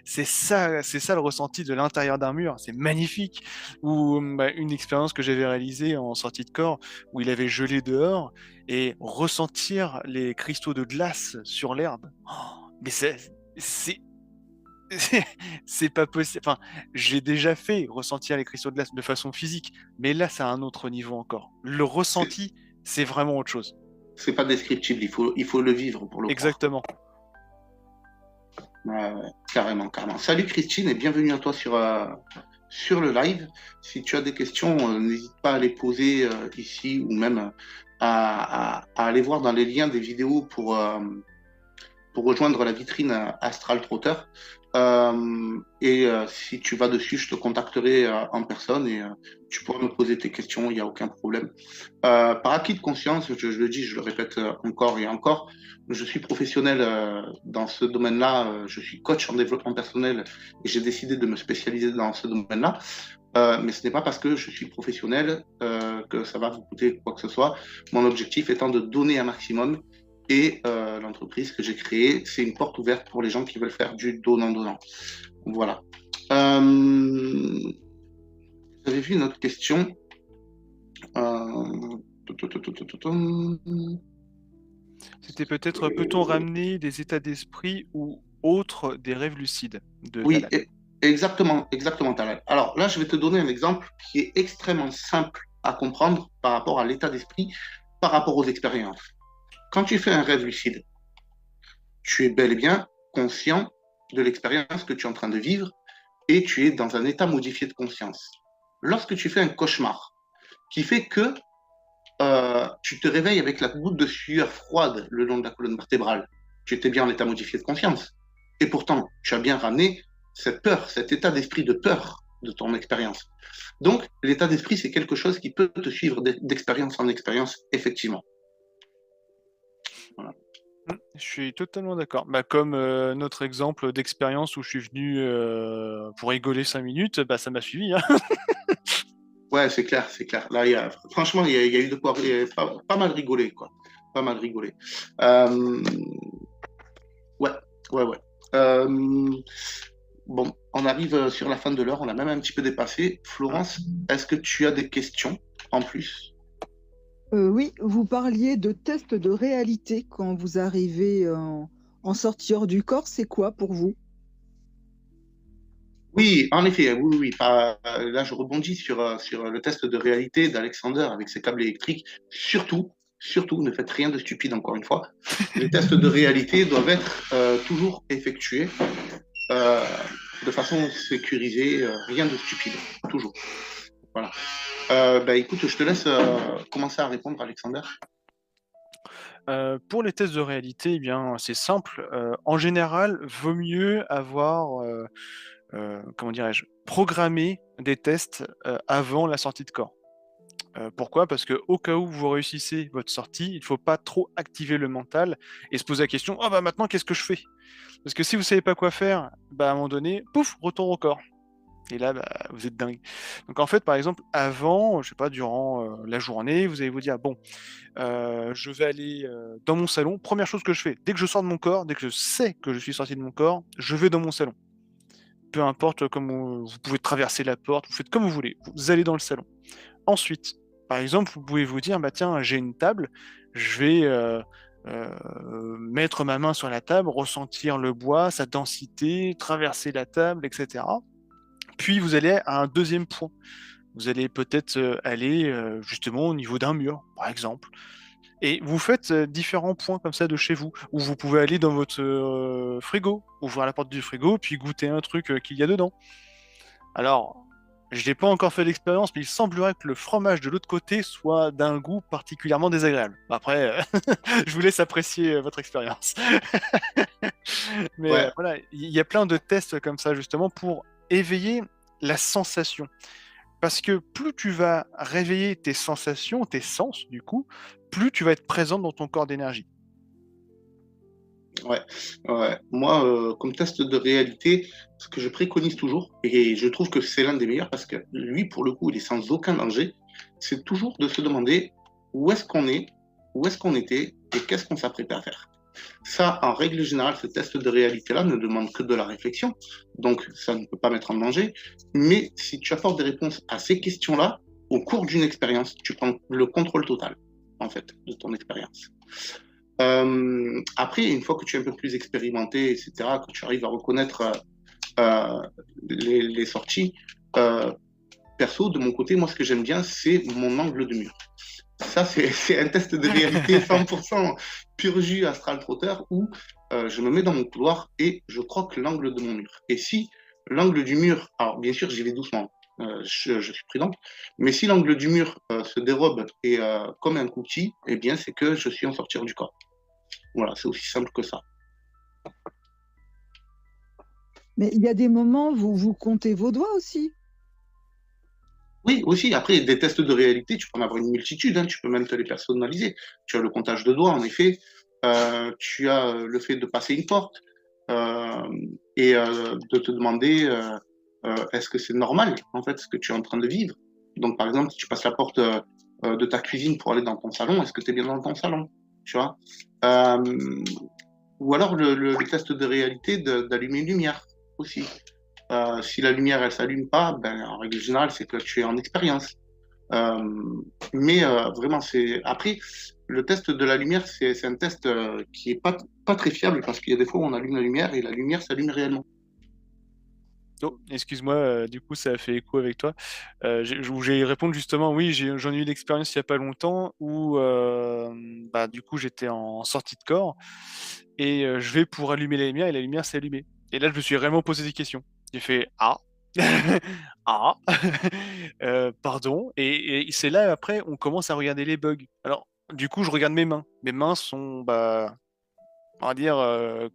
c'est ça le ressenti de l'intérieur d'un mur, c'est magnifique. Ou une expérience que j'avais réalisée en sortie de corps, où il avait gelé dehors, et ressentir les cristaux de glace sur l'herbe. Oh, mais c'est, c'est pas possible. Enfin, j'ai déjà fait ressentir les cristaux de glace de façon physique, mais là, c'est à un autre niveau encore. Le C'est ressenti, c'est vraiment autre chose. c'est pas descriptible, il faut le vivre pour le croire. Exactement. Ouais, ouais, carrément, carrément. Salut Christine et bienvenue à toi sur le live. Si tu as des questions, n'hésite pas à les poser ici ou même à aller voir dans les liens des vidéos pour rejoindre la vitrine Astral Trotter. Si tu vas dessus, je te contacterai en personne et tu pourras me poser tes questions, il n'y a aucun problème. Par acquis de conscience, je le dis, je le répète encore et encore, je suis professionnel dans ce domaine-là, je suis coach en développement personnel et j'ai décidé de me spécialiser dans ce domaine-là. Mais ce n'est pas parce que je suis professionnel que ça va vous coûter quoi que ce soit. Mon objectif étant de donner un maximum et l'entreprise que j'ai créée, c'est une porte ouverte pour les gens qui veulent faire du donnant-donnant. Voilà. Vous avez vu une autre question. C'était peut-être, peut-on ramener des états d'esprit ou autres des rêves lucides de Oui, Talal? exactement, exactement, Talal. Alors là, je vais te donner un exemple qui est extrêmement simple à comprendre par rapport à l'état d'esprit, par rapport aux expériences. Quand tu fais un rêve lucide, tu es bel et bien conscient de l'expérience que tu es en train de vivre et tu es dans un état modifié de conscience. Lorsque tu fais un cauchemar qui fait que tu te réveilles avec la goutte de sueur froide le long de la colonne vertébrale, tu étais bien en état modifié de conscience. Et pourtant, tu as bien ramené cette peur, cet état d'esprit de peur de ton expérience. Donc, l'état d'esprit, c'est quelque chose qui peut te suivre d'expérience en expérience, effectivement. Je suis totalement d'accord. Bah, comme notre exemple d'expérience où je suis venu pour rigoler 5 minutes, bah, ça m'a suivi, hein. Ouais, c'est clair, c'est clair. Là, franchement, il y a eu de quoi pas mal rigoler, quoi. Pas mal rigoler. Euh, ouais, ouais. Euh, bon, on arrive sur la fin de l'heure, on a même un petit peu dépassé. Florence, est-ce que tu as des questions en plus? Oui, vous parliez de test de réalité quand vous arrivez en sortie hors du corps. C'est quoi pour vous? Oui, en effet, oui. Là, je rebondis sur le test de réalité d'Alexander avec ses câbles électriques. Surtout, ne faites rien de stupide, encore une fois. Les tests de réalité doivent être toujours effectués euh, de façon sécurisée, rien de stupide, toujours. Voilà. Écoute, je te laisse commencer à répondre, Alexander. Pour les tests de réalité, eh bien, c'est simple. En général, vaut mieux avoir, comment dirais-je, programmé des tests avant la sortie de corps. Pourquoi? Parce que au cas où vous réussissez votre sortie, il ne faut pas trop activer le mental et se poser la question: «Ah bah maintenant, qu'est-ce que je fais?» Parce que si vous savez pas quoi faire, bah, à un moment donné, pouf, retour au corps. Et là, bah, vous êtes dingue. Donc en fait, par exemple, avant, je sais pas, durant la journée, vous allez vous dire: «Bon, je vais aller dans mon salon». Première chose que je fais, dès que je sors de mon corps, dès que je sais que je suis sorti de mon corps, je vais dans mon salon. Peu importe comment vous pouvez traverser la porte, vous faites comme vous voulez, vous allez dans le salon. Ensuite, par exemple, vous pouvez vous dire: «Bah, tiens, j'ai une table, je vais, mettre ma main sur la table, ressentir le bois, sa densité, traverser la table et cetera». Puis vous allez à un deuxième point. Vous allez peut-être, aller, justement au niveau d'un mur, par exemple, et vous faites, différents points comme ça de chez vous. Ou vous pouvez aller dans votre, frigo, ouvrir la porte du frigo, puis goûter un truc, qu'il y a dedans. Alors, je n'ai pas encore fait l'expérience, mais il semblerait que le fromage de l'autre côté soit d'un goût particulièrement désagréable. Après, je vous laisse apprécier, votre expérience. Mais, Ouais, voilà, il y a plein de tests comme ça justement pour éveiller la sensation. Parce que plus tu vas réveiller tes sensations, tes sens du coup, plus tu vas être présent dans ton corps d'énergie. ouais, ouais. Moi, comme test de réalité, ce que je préconise toujours, et je trouve que c'est l'un des meilleurs parce que lui, pour le coup, il est sans aucun danger, c'est toujours de se demander où est-ce qu'on est, où est-ce qu'on était et qu'est-ce qu'on s'apprêtait à faire. Ça, en règle générale, ce test de réalité-là ne demande que de la réflexion, donc ça ne peut pas mettre en danger. Mais si tu apportes des réponses à ces questions-là, au cours d'une expérience, tu prends le contrôle total, en fait, de ton expérience. Après, une fois que tu es un peu plus expérimenté, etc., que tu arrives à reconnaître les sorties, euh, perso, de mon côté, moi, ce que j'aime bien, c'est mon angle de mur. Ça, c'est un test de réalité 100% pur jus astral trotter où je me mets dans mon couloir et je croque l'angle de mon mur. Et si l'angle du mur, alors bien sûr, j'y vais doucement, je suis prudent, mais si l'angle du mur se dérobe et comme un cookie, eh bien, c'est que je suis en sortir du corps. Voilà, c'est aussi simple que ça. Mais il y a des moments où vous comptez vos doigts aussi. Oui, aussi, après, des tests de réalité, tu peux en avoir une multitude, hein, tu peux même te les personnaliser. Tu as le comptage de doigts, en effet. Tu as le fait de passer une porte euh, et de te demander est-ce que c'est normal, en fait, ce que tu es en train de vivre. Donc, par exemple, si tu passes la porte de ta cuisine pour aller dans ton salon, est-ce que tu es bien dans ton salon, tu vois? Euh, ou alors le test de réalité d'allumer une lumière aussi. Si la lumière elle s'allume pas, ben, en règle générale, c'est que tu es en expérience. Vraiment, c'est après le test de la lumière, c'est un test qui est pas très fiable parce qu'il y a des fois où on allume la lumière et la lumière s'allume réellement. Oh, excuse-moi, du coup, ça a fait écho avec toi. Où j'ai répondu justement, oui, j'en ai eu l'expérience il y a pas longtemps où, bah, du coup, j'étais en sortie de corps et je vais pour allumer la lumière et la lumière s'est allumée. Et là, je me suis vraiment posé des questions. J'ai fait: «Ah! Ah! Pardon?» Et c'est là, après, on commence à regarder les bugs. Alors, du coup, je regarde mes mains. Mes mains sont, bah, on va dire,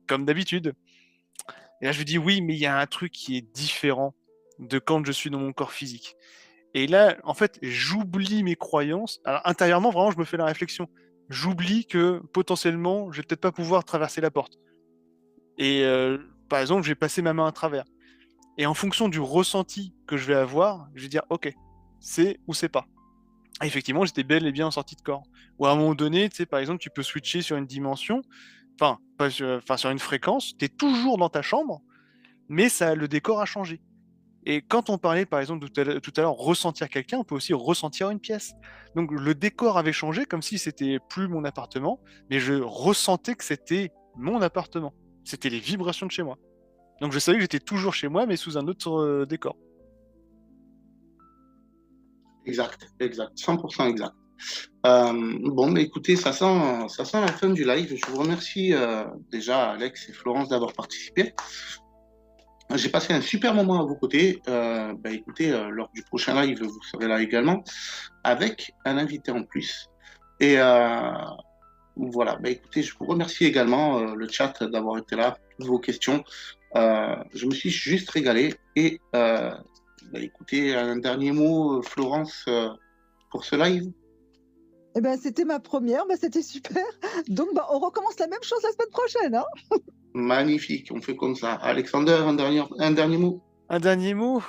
comme d'habitude. Et là, je me dis: «Oui, mais il y a un truc qui est différent de quand je suis dans mon corps physique». Et là, en fait, j'oublie mes croyances. Alors intérieurement, vraiment, je me fais la réflexion. j'oublie que potentiellement, je vais peut-être pas pouvoir traverser la porte. Et par exemple, je vais passer ma main à travers. Et en fonction du ressenti que je vais avoir, je vais dire ok, c'est ou c'est pas. Et effectivement, j'étais bel et bien en sortie de corps. Ou à un moment donné, tu sais, par exemple, tu peux switcher sur une dimension, sur une fréquence, tu es toujours dans ta chambre, mais le décor a changé. Et quand on parlait, par exemple, tout à l'heure, ressentir quelqu'un, on peut aussi ressentir une pièce. Donc le décor avait changé comme si c'était plus mon appartement, mais je ressentais que c'était mon appartement. C'était les vibrations de chez moi. Donc je savais que j'étais toujours chez moi, mais sous un autre décor. Exact, 100% exact. Bon, mais écoutez, ça sent la fin du live. Je vous remercie déjà, Alex et Florence, d'avoir participé. J'ai passé un super moment à vos côtés. Écoutez, lors du prochain live, vous serez là également, avec un invité en plus. Et voilà, écoutez, je vous remercie également, le chat, d'avoir été là, toutes vos questions. Je me suis juste régalé. Et écoutez, un dernier mot, Florence, pour ce live. Eh ben, c'était ma première, c'était super. Donc, on recommence la même chose la semaine prochaine. Hein. Magnifique, on fait comme ça. Alexander, un dernier mot. Un dernier mot.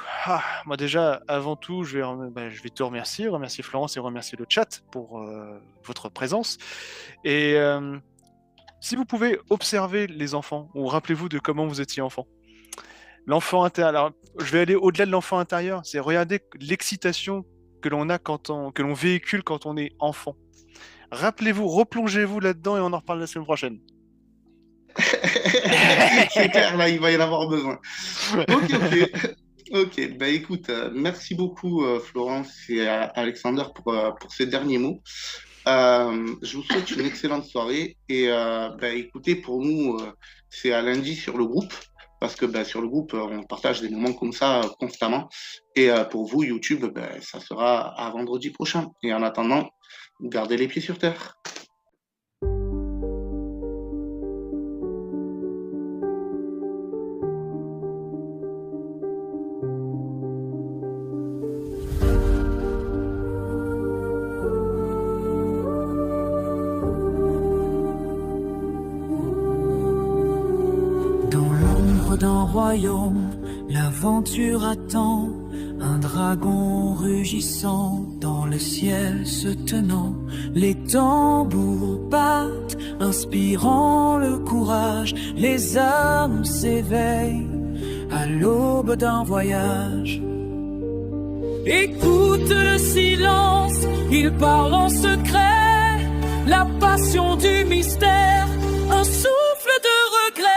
Moi déjà, avant tout, je vais te remercier Florence et remercier le chat pour votre présence. Et si vous pouvez observer les enfants, ou rappelez-vous de comment vous étiez enfant. L'enfant intérieur. Alors, je vais aller au-delà de l'enfant intérieur. C'est regarder l'excitation que l'on a que l'on véhicule quand on est enfant. Rappelez-vous, replongez-vous là-dedans et on en reparle la semaine prochaine. C'est clair, là, il va y en avoir besoin. Ok, écoute, merci beaucoup Florence et Alexander pour ces derniers mots. Je vous souhaite une excellente soirée et écoutez, pour nous, c'est à lundi sur le groupe. Parce que sur le groupe, on partage des moments comme ça constamment. Et pour vous, YouTube, ça sera à vendredi prochain. Et en attendant, gardez les pieds sur terre. D'un royaume, l'aventure attend un dragon rugissant dans le ciel se tenant. Les tambours battent, inspirant le courage. Les âmes s'éveillent à l'aube d'un voyage. Écoute le silence, il parle en secret. La passion du mystère, un souffle de regret.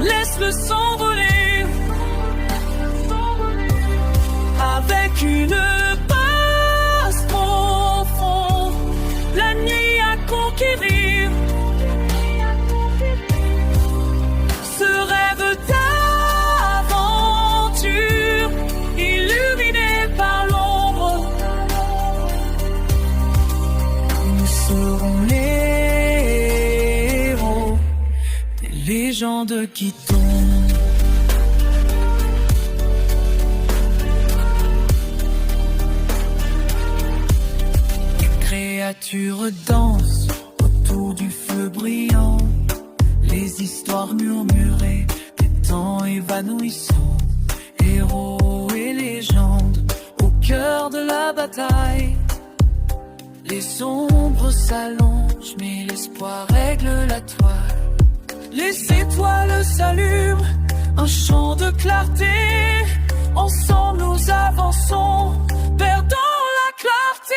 Laisse-le s'envoler avec une passe profonde, la nuit à conquérir, ce rêve d'aventure illuminé par l'ombre. Nous serons les héros des légendes qui tombent. Créatures dansent autour du feu brillant, les histoires murmurées des temps évanouissants, héros et légendes au cœur de la bataille. Les ombres s'allongent mais l'espoir règle la toile. Les étoiles s'allument, un champ de clarté. Ensemble nous avançons, perdant la clarté.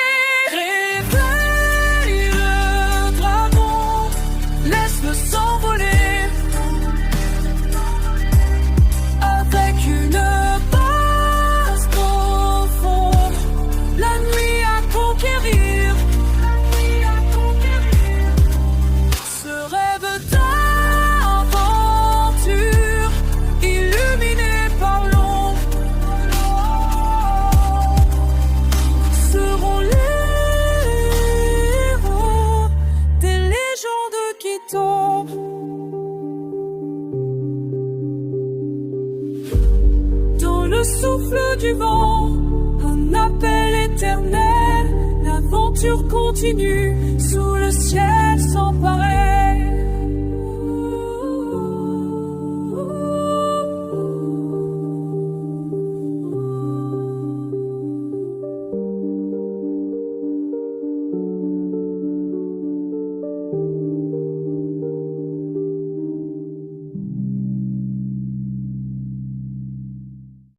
Réveille le dragon, laisse-le s'envoler avec une base profonde, la nuit à conquérir, ce rêve d'aventure illuminé par l'ombre. Seront les héros des légendes qui tombent. Dans le souffle du vent, un appel éternel. l'aventure continue sous le ciel sans pareil.